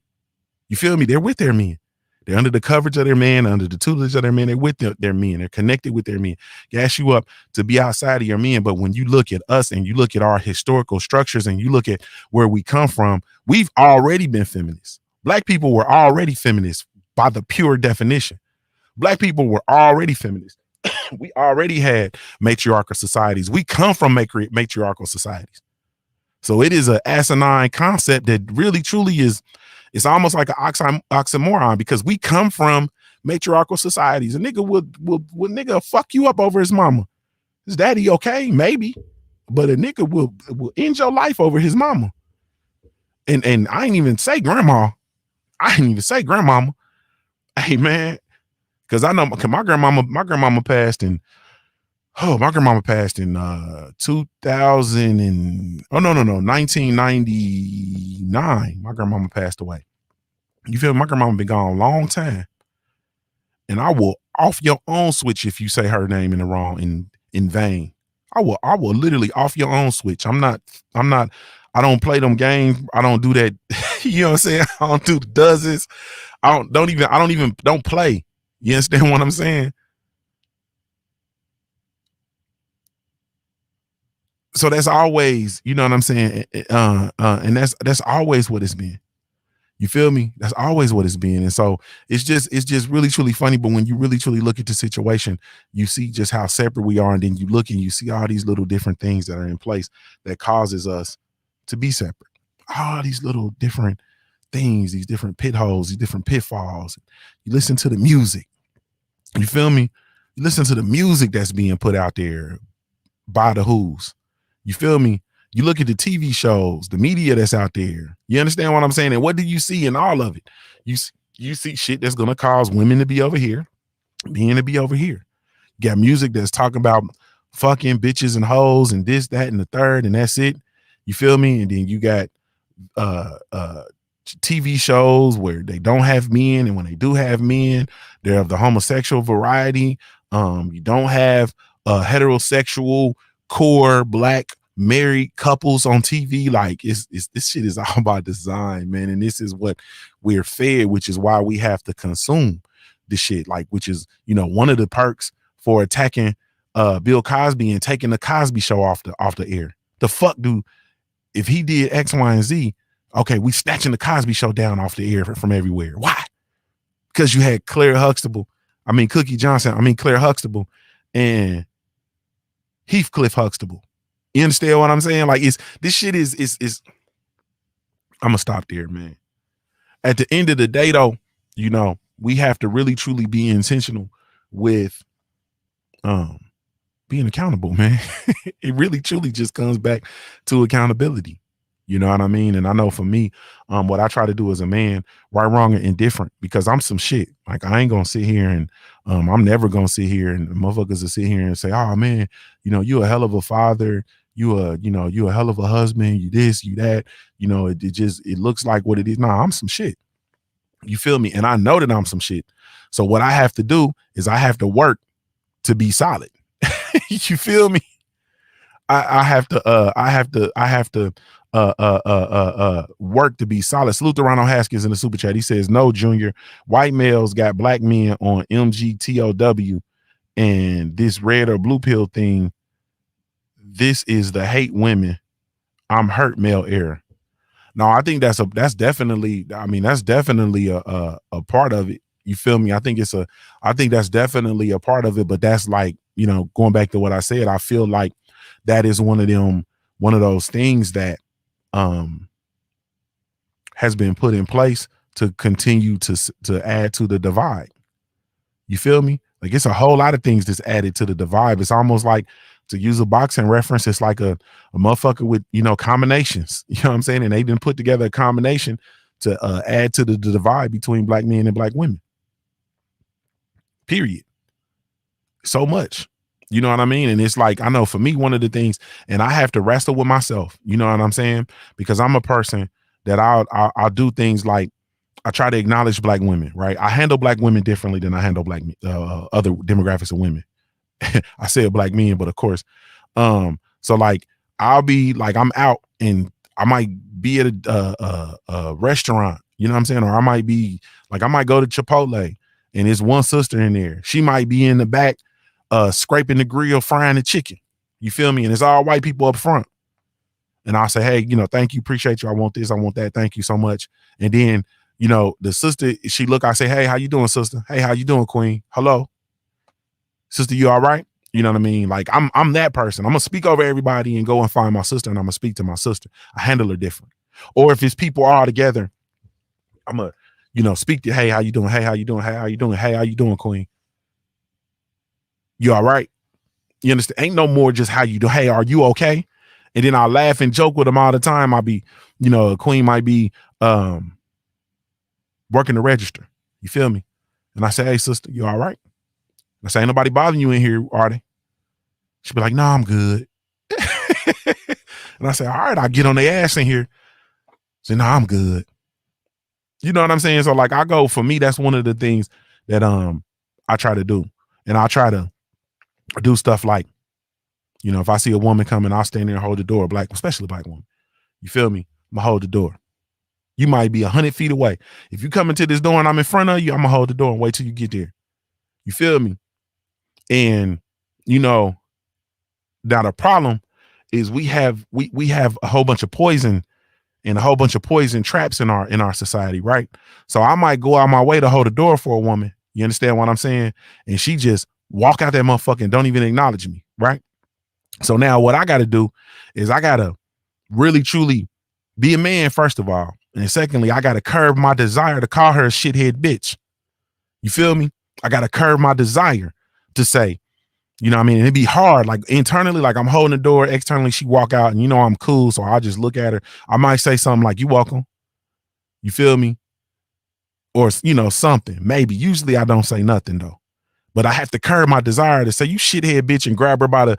You feel me? They're with their men. They're under the coverage of their man, under the tutelage of their men. They're with their men. They're connected with their men. Gas you up to be outside of your men. But when you look at us and you look at our historical structures and you look at where we come from, we've already been feminists. Black people were already feminists by the pure definition. Black people were already feminists. We already had matriarchal societies. We come from matriarchal societies. So it is an asinine concept that really truly is, it's almost like an oxymoron because we come from matriarchal societies. A nigga will nigga fuck you up over his mama. Is daddy okay? Maybe. But a nigga will end your life over his mama. And I ain't even say grandma. I ain't even say grandmama. Hey man, because I know my grandmama passed in 2000 and 1999. My grandmama passed away. You feel me? My grandmama been gone a long time. And I will off your own switch if you say her name in the wrong in vain. I will literally off your own switch. I don't play them games. I don't do that. You know what I'm saying? I don't do the dozens. I don't play. You understand what I'm saying? So that's always, you know what I'm saying? And that's always what it's been. You feel me? That's always what it's been. And so it's just really, truly funny. But when you really, truly look at the situation, you see just how separate we are. And then you look and you see all these little different things that are in place that causes us to be separate. All these little different things, these different pit holes, these different pitfalls. You listen to the music. You feel me? You listen to the music that's being put out there by the Who's. You feel me? You look at the TV shows, the media that's out there. You understand what I'm saying? And what do you see in all of it? You see shit that's going to cause women to be over here, men to be over here. You got music that's talking about fucking bitches and hoes and this, that, and the third, and that's it. You feel me? And then you got TV shows where they don't have men, and when they do have men, they're of the homosexual variety. You don't have heterosexual core black married couples on TV. Like it's this shit is all by design, man. And this is what we're fed, which is why we have to consume this shit. Like, which is, you know, one of the perks for attacking Bill Cosby and taking the Cosby Show off the air. The fuck do if he did X, Y, and Z? Okay, we snatching the Cosby Show down off the air from everywhere. Why? Because you had Claire Huxtable, Claire Huxtable, and Heathcliff Huxtable. You understand what I'm saying? Like, this shit is I'm gonna stop there, man. At the end of the day, though, you know, we have to really truly be intentional with being accountable, man. It really truly just comes back to accountability. You know what I mean? And I know for me, what I try to do as a man, right, wrong, and indifferent, because I'm some shit. Like, I ain't gonna sit here and I'm never gonna sit here and motherfuckers will sit here and say, oh man, you know, you a hell of a father, you a hell of a husband, you this, you that, you know, it looks like what it is. Nah, I'm some shit. You feel me? And I know that I'm some shit. So what I have to do is I have to work to be solid. You feel me? I have to work to be solid. Salute to Ronald Haskins in the super chat. He says, no, Junior, white males got black men on MGTOW, and this red or blue pill thing, this is the hate women, I'm hurt male era. No, I think that's definitely, I mean, that's definitely a part of it. You feel me? I think that's definitely a part of it, but that's like, you know, going back to what I said, I feel like that is one of those things that um has been put in place to continue to add to the divide. You feel me? Like it's a whole lot of things that's added to the divide. It's almost like, to use a boxing reference, it's like a motherfucker with, you know, combinations. You know what I'm saying? And they didn't put together a combination to add to the divide between black men and black women. Period. So much. You know what I mean? And it's like, I know for me, one of the things, and I have to wrestle with myself, you know what I'm saying? Because I'm a person that I'll do things like, I try to acknowledge black women, right? I handle black women differently than I handle black other demographics of women. I said black men, but of course, so like I'll be like, I'm out and I might be at a restaurant, you know what I'm saying? Or I might be like, I might go to Chipotle and there's one sister in there. She might be in the back, scraping the grill, frying the chicken. You feel me? And it's all white people up front. And I'll say, hey, you know, thank you, appreciate you. I want this, I want that. Thank you so much. And then, you know, the sister, she look, I say, hey, how you doing, sister? Hey, how you doing, queen? Hello, sister, you all right? You know what I mean? Like I'm that person. I'm gonna speak over everybody and go and find my sister, and I'm gonna speak to my sister. I handle her different. Or if it's people all together, I'm gonna, you know, speak to, hey, how you doing? Hey, how you doing? Hey, how you doing? Hey, how you doing, queen? You all right? You understand? Ain't no more just how you do. Hey, are you okay? And then I'll laugh and joke with them all the time. I'll be, you know, a queen might be working the register. You feel me? And I say, hey, sister, you all right? I say, ain't nobody bothering you in here, are they? She'd be like, no, I'm good. And I say, all right, I'll get on their ass in here. Say, no, I'm good. You know what I'm saying? So like I go, for me, that's one of the things that I try to do. And I try to do stuff like, you know, if I see a woman coming, I'll stand there and hold the door, black, especially black woman. You feel me? I'm gonna hold the door. You might be 100 feet away. If you come into this door and I'm in front of you, I'm gonna hold the door and wait till you get there. You feel me? And, you know, now the problem is we have a whole bunch of poison and a whole bunch of poison traps in our society, right? So I might go out my way to hold a door for a woman. You understand what I'm saying? And she just walk out that motherfucker and don't even acknowledge me, right? So now what I got to do is I got to really truly be a man, first of all. And secondly, I got to curb my desire to call her a shithead bitch. You feel me? I got to curb my desire to say, you know what I mean? And it'd be hard, like internally, like I'm holding the door, externally she walk out and you know I'm cool, so I just look at her. I might say something like, you welcome. You feel me? Or, you know, something, maybe. Usually I don't say nothing though. But I have to curb my desire to say, you shithead bitch, and grab her by the,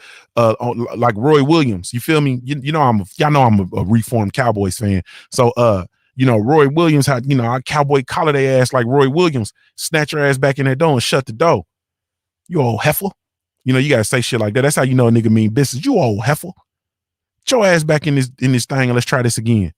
like Roy Williams. You feel me? You know, y'all know I'm a reformed Cowboys fan. So, you know, Roy Williams had, you know, I cowboy collar their ass like Roy Williams, snatch her ass back in that door and shut the door. You old heifer. You know, you gotta say shit like that. That's how you know a nigga mean business. You old heifer. Get your ass back in this thing and let's try this again.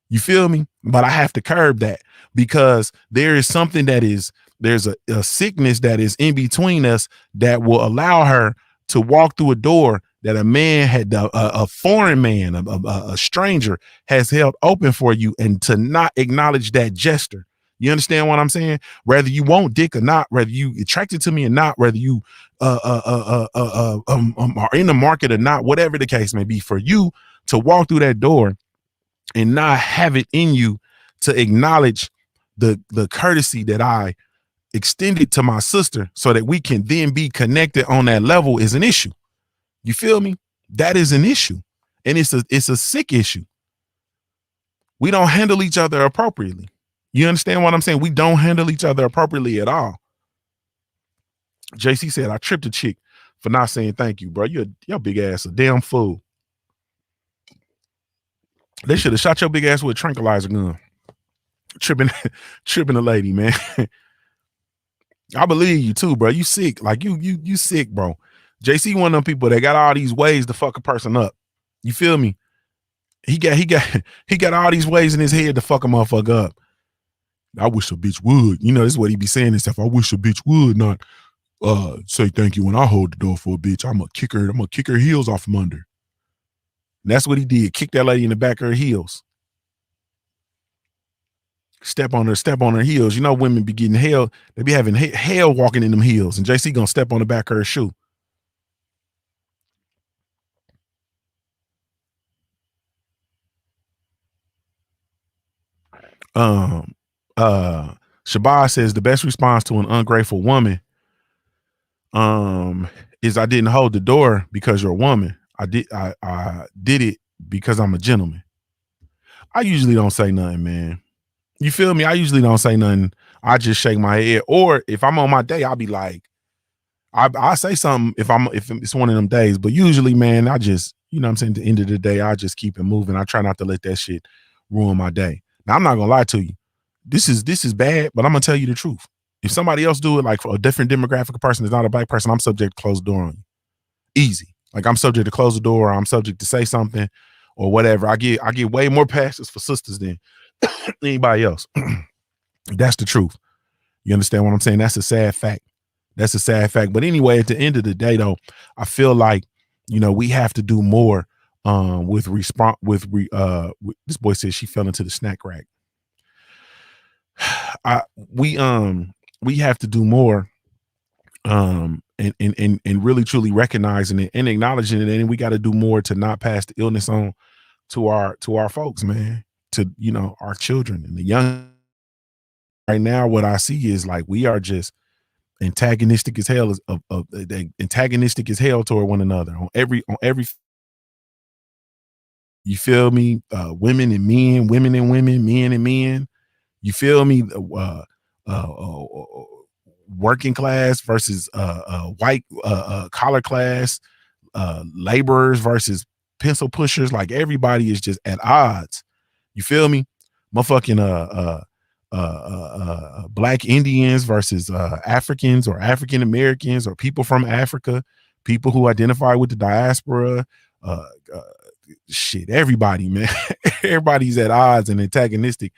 You feel me? But I have to curb that because there is something there's a sickness that is in between us that will allow her to walk through a door that a man had, a foreign man, a stranger has held open for you, and to not acknowledge that gesture. You understand what I'm saying? Whether you want dick or not, whether you attracted to me or not, whether you are in the market or not, whatever the case may be, for you to walk through that door and not have it in you to acknowledge the courtesy that I extended to my sister so that we can then be connected on that level is an issue. You feel me? That is an issue. And it's a sick issue. We don't handle each other appropriately. You understand what I'm saying? We don't handle each other appropriately at all. JC said, I tripped a chick for not saying thank you, bro. Your big ass a damn fool. They should have shot your big ass with a tranquilizer gun. Tripping a lady, man. I believe you too, bro. You sick. Like you sick, bro. JC one of them people that got all these ways to fuck a person up. You feel me? He got all these ways in his head to fuck a motherfucker up. I wish a bitch would. You know, this is what he be saying and stuff. I wish a bitch would not say thank you when I hold the door for a bitch. I'm gonna kick her heels off from under. And that's what he did. Kick that lady in the back of her heels. Step on her heels. You know, women be getting hell. They be having hell walking in them heels. And JC gonna step on the back of her shoe. Shabazz says the best response to an ungrateful woman is I didn't hold the door because you're a woman. I did it because I'm a gentleman. I usually don't say nothing, man. You feel me? I usually don't say nothing. I just shake my head. Or if I'm on my day, I'll be like, I say something if it's one of them days. But usually, man, I just, you know what I'm saying, at the end of the day, I just keep it moving. I try not to let that shit ruin my day. Now, I'm not gonna lie to you. This is bad, but I'm gonna tell you the truth. If somebody else do it, like for a different demographic of person, is not a black person, I'm subject to close the door on you. Easy. Like I'm subject to close the door, or I'm subject to say something or whatever. I get way more passes for sisters than anybody else. That's the truth. You understand what I'm saying? That's a sad fact. That's a sad fact. But anyway, at the end of the day, though, I feel like, you know, we have to do more with response. This boy says she fell into the snack rack. We have to do more and really truly recognizing it and acknowledging it, and we got to do more to not pass the illness on to our folks, man, to, you know, our children and the young. Right now, what I see is like we are just antagonistic as hell, antagonistic as hell toward one another on every. You feel me? Women and men, women and women, men and men. You feel me? Working class versus white collar class, laborers versus pencil pushers. Like everybody is just at odds. You feel me? Motherfucking black Indians versus Africans or African Americans or people from Africa, people who identify with the diaspora. Shit, everybody, man. Everybody's at odds and antagonistic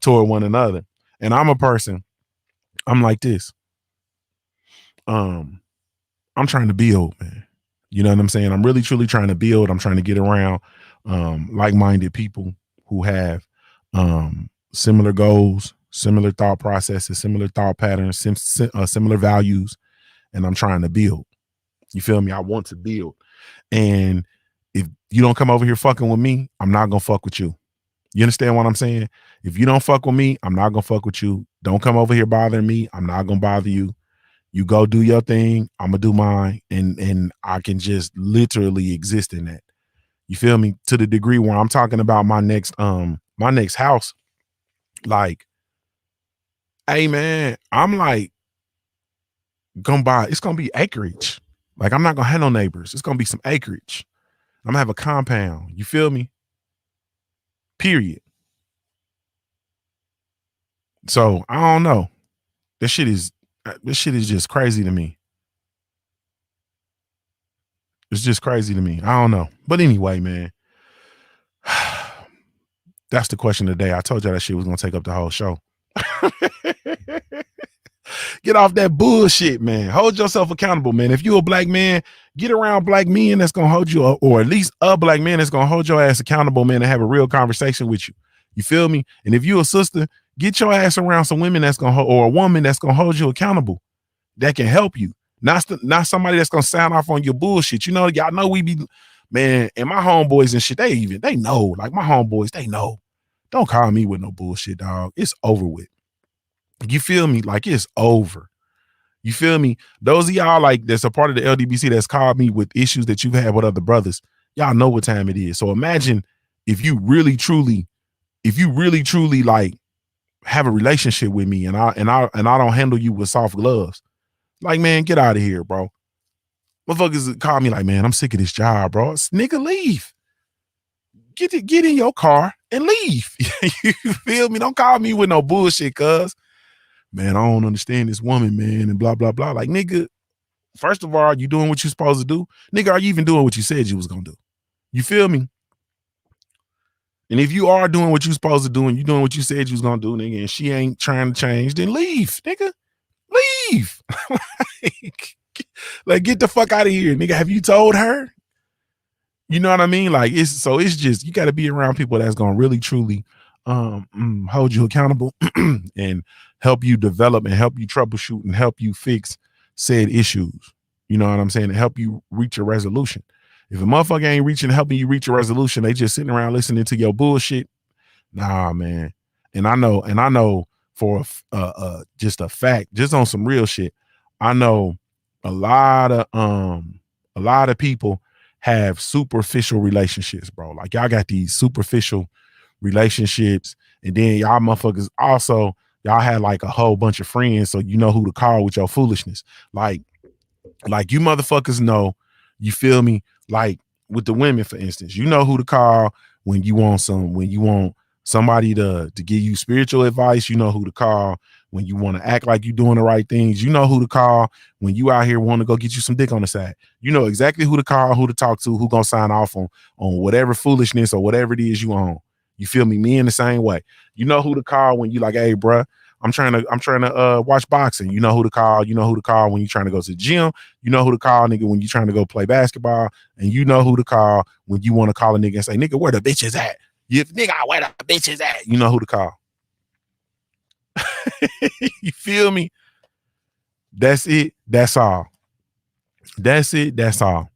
toward one another. And I'm a person, I'm like this. I'm trying to build, man. You know what I'm saying? I'm really truly trying to build. I'm trying to get around like-minded people who have similar goals, similar thought processes, similar thought patterns, similar values, and I'm trying to build. You feel me? I want to build. And if you don't come over here fucking with me, I'm not gonna fuck with you. You understand what I'm saying? If you don't fuck with me, I'm not gonna fuck with you. Don't come over here bothering me. I'm not gonna bother you. You go do your thing. I'm gonna do mine, and I can just literally exist in that. You feel me? To the degree where I'm talking about my next house. Like, hey man, I'm like gonna buy. It's gonna be acreage. Like I'm not gonna have no neighbors. It's gonna be some acreage. I'm gonna have a compound. You feel me? Period. So I don't know. This shit is just crazy to me. It's just crazy to me. I don't know. But anyway, man, that's the question of the day. I told y'all that shit was gonna take up the whole show. Get off that bullshit, man. Hold yourself accountable, man. If you're a black man, get around black men that's gonna hold you, or at least a black man that's gonna hold your ass accountable, man, and have a real conversation with you. You feel me? And if you're a sister, get your ass around some women that's gonna or a woman that's gonna hold you accountable, that can help you. Not somebody that's gonna sound off on your bullshit. You know, y'all know we be, man, and my homeboys and shit, they know. Like my homeboys, they know. Don't call me with no bullshit, dog. It's over with. You feel me? Like it's over. You feel me? Those of y'all like that's a part of the LDBC that's called me with issues that you've had with other brothers. Y'all know what time it is. So imagine if you really truly like have a relationship with me and I don't handle you with soft gloves. Like, man, get out of here, bro. Motherfuckers call me like, man, I'm sick of this job, bro. Nigga, leave. Get in your car and leave. You feel me? Don't call me with no bullshit, cuz. Man, I don't understand this woman, man, and blah, blah, blah. Like, nigga, first of all, you doing what you're supposed to do? Nigga, are you even doing what you said you was gonna do? You feel me? And if you are doing what you're supposed to do and you doing what you said you was gonna do, nigga, and she ain't trying to change, then leave, nigga. Leave. Like, get the fuck out of here, nigga. Have you told her? You know what I mean? Like it's just you got to be around people that's gonna really truly hold you accountable and help you develop and help you troubleshoot and help you fix said issues. You know what I'm saying? To help you reach a resolution. If a motherfucker ain't helping you reach a resolution, they just sitting around listening to your bullshit. Nah, man. And I know for just a fact, just on some real shit. I know a lot of a lot of people have superficial relationships, bro. Like y'all got these superficial relationships, and then y'all motherfuckers also y'all had like a whole bunch of friends, so you know who to call with your foolishness. Like you motherfuckers know, you feel me? Like with the women, for instance, you know who to call when you want somebody to give you spiritual advice. You know who to call when you want to act like you're doing the right things. You know who to call when you out here want to go get you some dick on the side. You know exactly who to call, who to talk to, who gonna sign off on whatever foolishness or whatever it is you own. You feel me? Me in the same way. You know who to call when you like, hey, bruh, I'm trying to watch boxing. You know who to call. You know who to call when you're trying to go to the gym. You know who to call, nigga, when you're trying to go play basketball. And you know who to call when you want to call a nigga and say, nigga, where the bitches at? Nigga, where the bitches at? You know who to call. You feel me? That's it. That's all. That's it. That's all.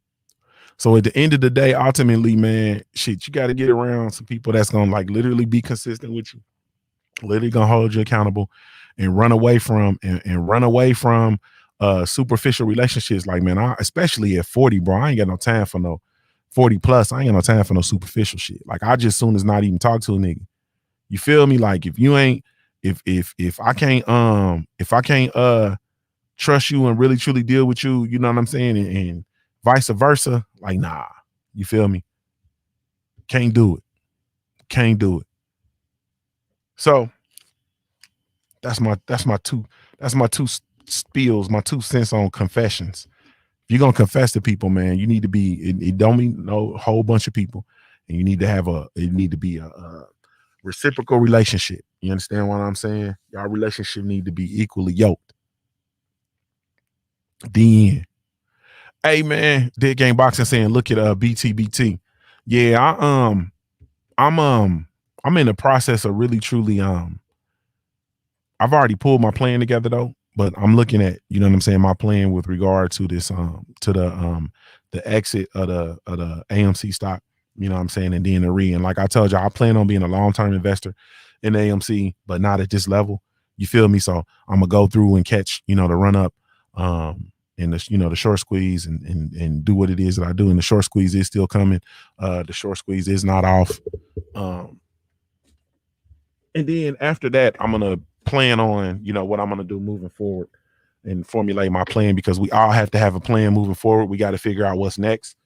So at the end of the day, ultimately, man, shit, you got to get around some people that's gonna like literally be consistent with you, literally gonna hold you accountable, and run away from superficial relationships. Like, man, especially at 40, bro, I ain't got no time for no 40 plus. I ain't got no time for no superficial shit. Like, I just soon as not even talk to a nigga. You feel me? Like, if you ain't, if I can't trust you and really truly deal with you, you know what I'm saying, and vice versa, like, nah, you feel me? Can't do it. So that's my two spills, my 2 cents on confessions. If you're gonna confess to people, man, you need to be, it don't mean no whole bunch of people, and you need to be a reciprocal relationship. You understand what I'm saying? Y'all relationship need to be equally yoked. The end. Hey, man, Dead Game Boxing saying, look at BTBT. Yeah, I'm in the process of really truly I've already pulled my plan together though, but I'm looking at, you know what I'm saying, my plan with regard to this to the exit of the AMC stock, you know what I'm saying, and then the re. And like I told you, I plan on being a long-term investor in AMC, but not at this level. You feel me? So I'm gonna go through and catch, the run up and the short squeeze and do what it is that I do. And the short squeeze is still coming. The short squeeze is not off. And then after that, I'm gonna plan on, what I'm gonna do moving forward and formulate my plan, because we all have to have a plan moving forward. We got to figure out what's next.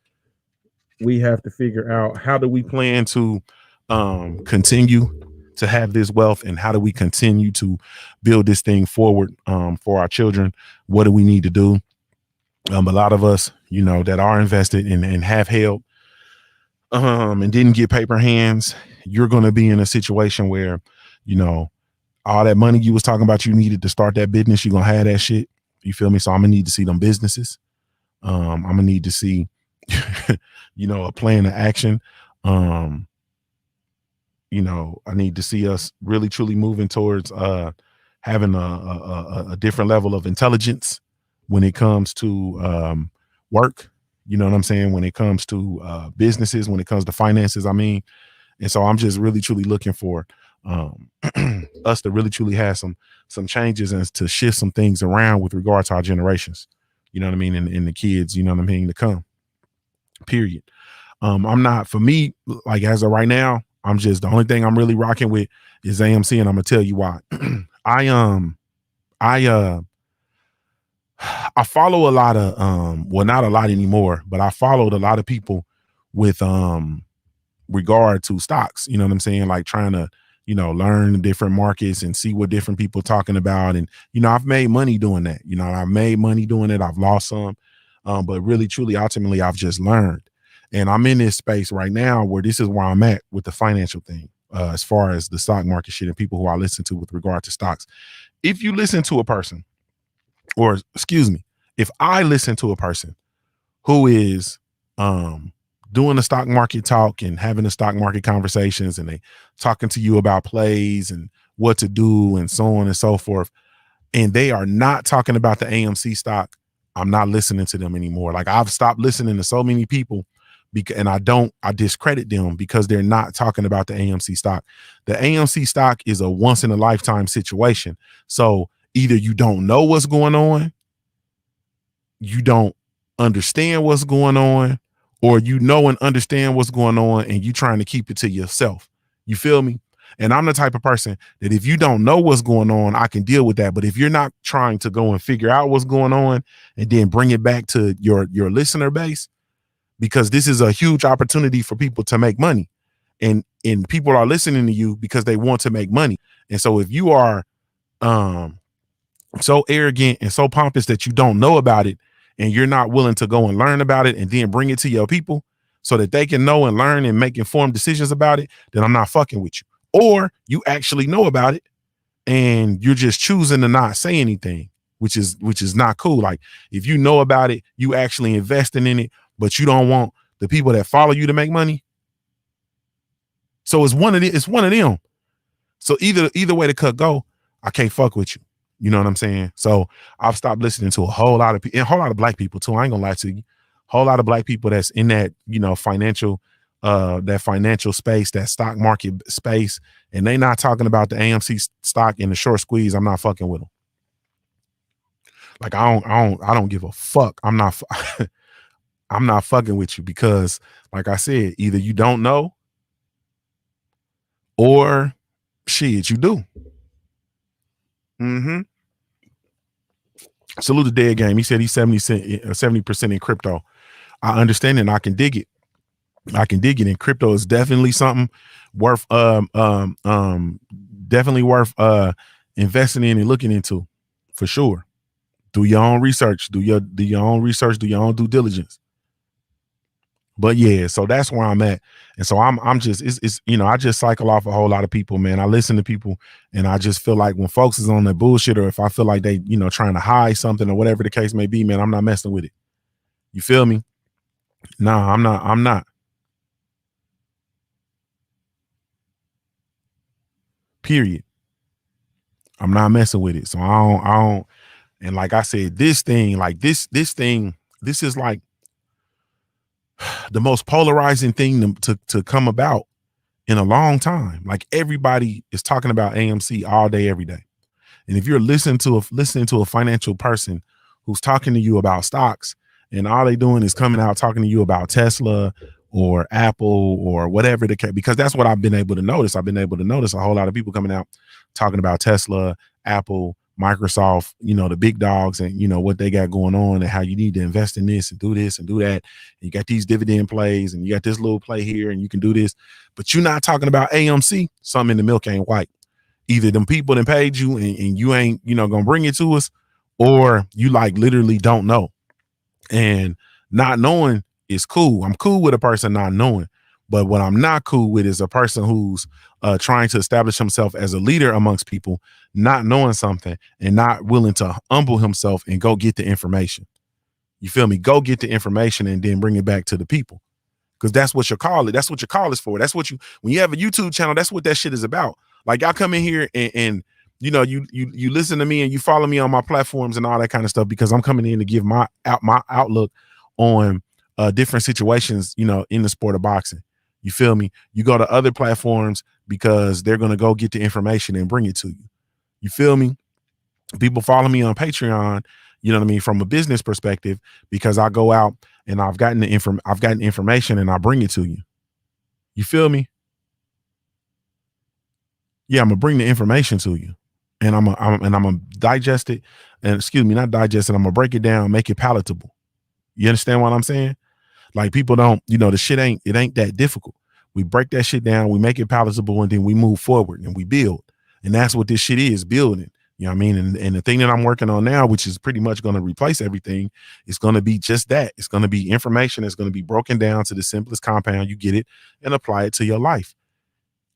We have to figure out, how do we plan to continue to have this wealth, and how do we continue to build this thing forward for our children? What do we need to do? A lot of us, that are invested and have held and didn't get paper hands, you're going to be in a situation where, all that money you was talking about you needed to start that business, you're going to have that shit. You feel me? So I'm going to need to see them businesses. I'm going to need to see, a plan of action. I need to see us really truly moving towards having a different level of intelligence when it comes to work. You know what I'm saying? When it comes to businesses, when it comes to finances, I mean. And so I'm just really truly looking for us to really truly have some changes and to shift some things around with regard to our generations. You know what I mean? And the kids, you know what I mean, to come. Period. I'm not, for me, like as of right now, I'm just, the only thing I'm really rocking with is AMC, and I'm gonna tell you why. I follow a lot of well, not a lot anymore, but I followed a lot of people with regard to stocks, you know what I'm saying? Like trying to, learn the different markets and see what different people talking about. And, I've made money doing that. I've made money doing it. I've lost some. But really, truly, ultimately, I've just learned. And I'm in this space right now where this is where I'm at with the financial thing, as far as the stock market shit and people who I listen to with regard to stocks. If you listen to a person, or excuse me, if I listen to a person who is doing the stock market talk and having the stock market conversations, and they talking to you about plays and what to do and so on and so forth, and they are not talking about the AMC stock, I'm not listening to them anymore. Like, I've stopped listening to so many people and I discredit them because they're not talking about the AMC stock. The AMC stock is a once in a lifetime situation. So either you don't know what's going on, you don't understand what's going on, or you know and understand what's going on and you trying to keep it to yourself. You feel me? And I'm the type of person that if you don't know what's going on, I can deal with that. But if you're not trying to go and figure out what's going on and then bring it back to your listener base, because this is a huge opportunity for people to make money, and people are listening to you because they want to make money. And so if you are so arrogant and so pompous that you don't know about it, and you're not willing to go and learn about it and then bring it to your people so that they can know and learn and make informed decisions about it, then I'm not fucking with you. Or you actually know about it and you're just choosing to not say anything, which is not cool. Like, if you know about it, you actually investing in it, but you don't want the people that follow you to make money. So it's one of them. So either way the cut go, I can't fuck with you. You know what I'm saying? So I've stopped listening to a whole lot of people, and a whole lot of black people too. I ain't gonna lie to you. A whole lot of black people that's in that, financial, that financial space, that stock market space, and they not talking about the AMC stock in the short squeeze. I'm not fucking with them. Like, I don't give a fuck. I'm not I'm not fucking with you because, like I said, either you don't know or shit, you do. Mm-hmm. Salute the Dead Game. He said he's 70% in crypto. I understand it and I can dig it. And crypto is definitely something worth definitely worth investing in and looking into, for sure. Do your own research, do your own research, do your own due diligence. But yeah, so that's where I'm at. And so I'm just, it's I just cycle off a whole lot of people, man. I listen to people and I just feel like when folks is on that bullshit, or if I feel like they, trying to hide something or whatever the case may be, man, I'm not messing with it. You feel me? Nah, I'm not. Period. I'm not messing with it. So I don't, and like I said, this thing, like this is like the most polarizing thing to come about in a long time. Like, everybody is talking about AMC all day, every day. And if you're listening to a financial person who's talking to you about stocks, and all they doing is coming out talking to you about Tesla or Apple or whatever the case, because that's what I've been able to notice. I've been able to notice a whole lot of people coming out talking about Tesla, Apple, Microsoft, the big dogs, and what they got going on, and how you need to invest in this and do that. And you got these dividend plays, and you got this little play here, and you can do this, but you're not talking about AMC. Something in the milk ain't white. Either them people that paid you and you ain't, gonna bring it to us, or you like literally don't know. And not knowing is cool. I'm cool with a person not knowing. But what I'm not cool with is a person who's trying to establish himself as a leader amongst people, not knowing something and not willing to humble himself and go get the information. You feel me? Go get the information and then bring it back to the people. Because that's what you call it. That's what your call is for. That's what when you have a YouTube channel, that's what that shit is about. Like, y'all come in here and you listen to me and you follow me on my platforms and all that kind of stuff, because I'm coming in to give my outlook on different situations, in the sport of boxing. You feel me? You go to other platforms because they're going to go get the information and bring it to you. You feel me? People follow me on Patreon, you know what I mean, from a business perspective, because I go out and I've gotten information and I bring it to you. You feel me? Yeah, I'm gonna bring the information to you, and I'm gonna digest it, and not digest it. I'm gonna break it down, make it palatable. You understand what I'm saying? Like, people don't, the shit ain't that difficult. We break that shit down, we make it palatable, and then we move forward and we build. And that's what this shit is, building. You know what I mean? And the thing that I'm working on now, which is pretty much going to replace everything, is going to be just that. It's going to be information that's going to be broken down to the simplest compound. You get it and apply it to your life.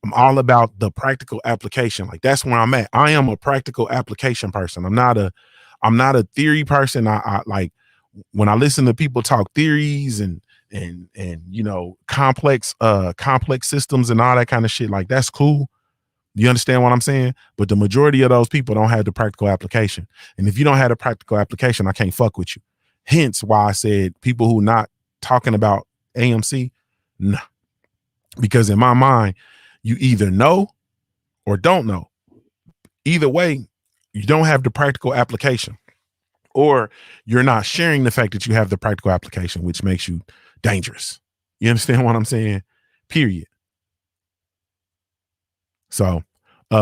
I'm all about the practical application. Like, that's where I'm at. I am a practical application person. I'm not a theory person. I like, when I listen to people talk theories and and complex systems and all that kind of shit. Like, that's cool. You understand what I'm saying? But the majority of those people don't have the practical application. And if you don't have the practical application, I can't fuck with you. Hence why I said people who not talking about AMC, nah. Because in my mind, you either know or don't know. Either way, you don't have the practical application, or you're not sharing the fact that you have the practical application, which makes you dangerous. You understand what I'm saying? Period. So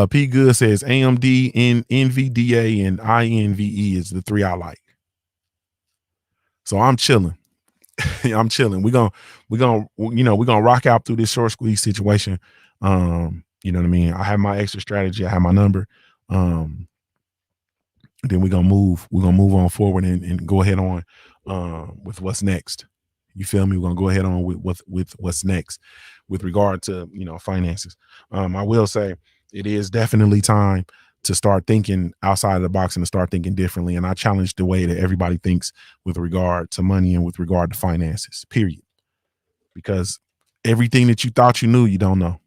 P Good says AMD, NVDA, and INVE is the three I like. So I'm chilling. I'm chilling. We're gonna rock out through this short squeeze situation. You know what I mean? I have my extra strategy, I have my number. Then we're gonna move on forward and go ahead on with what's next. You feel me? We're gonna go ahead on with what's next with regard to finances. I will say it is definitely time to start thinking outside of the box and to start thinking differently. And I challenge the way that everybody thinks with regard to money and with regard to finances, period. Because everything that you thought you knew, you don't know.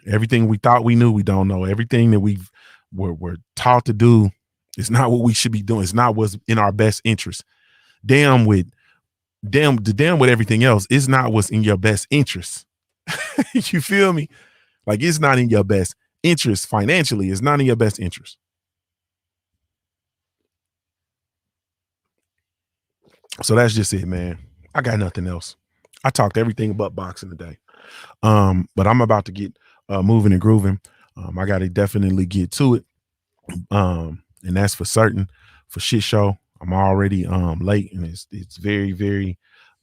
Everything we thought we knew, we don't know. Everything that we're taught to do is not what we should be doing. It's not what's in our best interest. Damn with everything else, it's not what's in your best interest. You feel me? Like, it's not in your best interest financially. It's not in your best interest. So that's just it, man. I got nothing else. I talked everything but boxing today. But I'm about to get moving and grooving. I got to definitely get to it. And that's for certain. For shit show, I'm already late, and it's very, very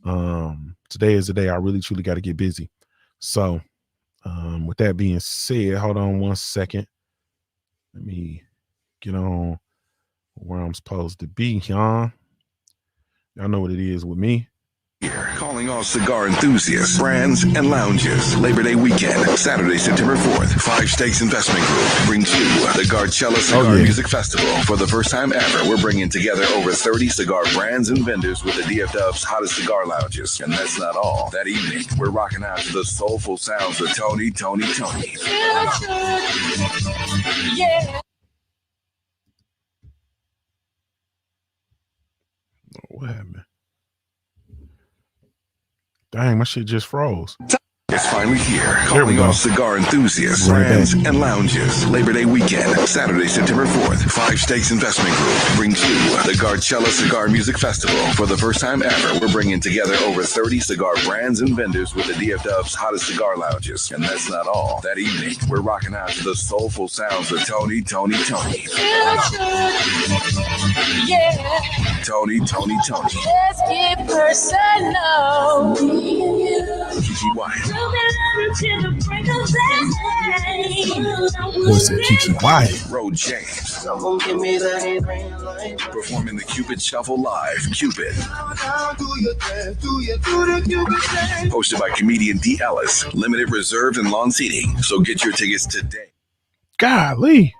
today is the day I really truly got to get busy. So with that being said, hold on one second. Let me get on where I'm supposed to be, y'all. Y'all know what it is with me. Here, calling all cigar enthusiasts, brands, and lounges. Labor Day weekend, Saturday, September 4th. Five Stakes Investment Group brings you the Garcella Cigar Music Festival. For the first time ever, we're bringing together over 30 cigar brands and vendors with the DFW's hottest cigar lounges. And that's not all. That evening, we're rocking out to the soulful sounds of Tony. Yeah. What happened? Dang, my shit just froze. It's finally here. Calling all cigar enthusiasts, brands, and lounges. Labor Day weekend, Saturday, September 4th. Five Stakes Investment Group brings you the Garcella Cigar Music Festival. For the first time ever, we're bringing together over 30 cigar brands and vendors with the DFW's hottest cigar lounges. And that's not all. That evening, we're rocking out to the soulful sounds of Tony. Yeah. Tony. Let's get personal. Kiki Wyatt. What's that, Kiki Wyatt? Road James. Performing the Cupid Shuffle live. Cupid. Hosted by comedian D. Ellis. Limited reserved and lawn seating. So get your tickets today. Golly.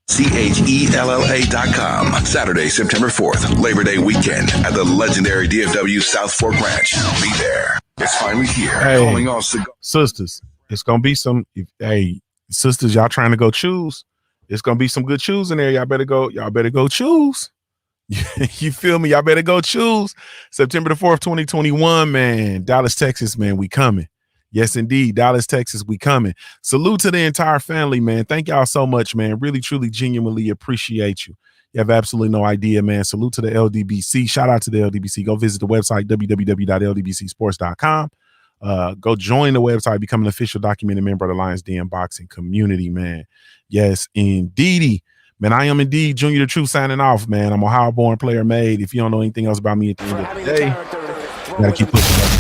CHELLA.com. Saturday, September 4th, Labor Day weekend at the legendary DFW South Fork Ranch. Be there. It's finally here. Hey, calling all sisters, it's gonna be some. Hey, sisters, y'all trying to go choose? It's gonna be some good choose in there. Y'all better go choose. You feel me? Y'all better go choose. September the 4th, 2021, man. Dallas, Texas, man. We coming. Yes, indeed. Dallas, Texas, we coming. Salute to the entire family, man. Thank y'all so much, man. Really, truly, genuinely appreciate you. You have absolutely no idea, man. Salute to the LDBC. Shout out to the LDBC. Go visit the website, www.ldbcsports.com. Go join the website, become an official documented member of the Lions Den boxing community, man. Yes, indeedy. Man, I am indeed Junior the Truth signing off, man. I'm a Ohio-born player made. If you don't know anything else about me at the end of the day, you gotta keep pushing.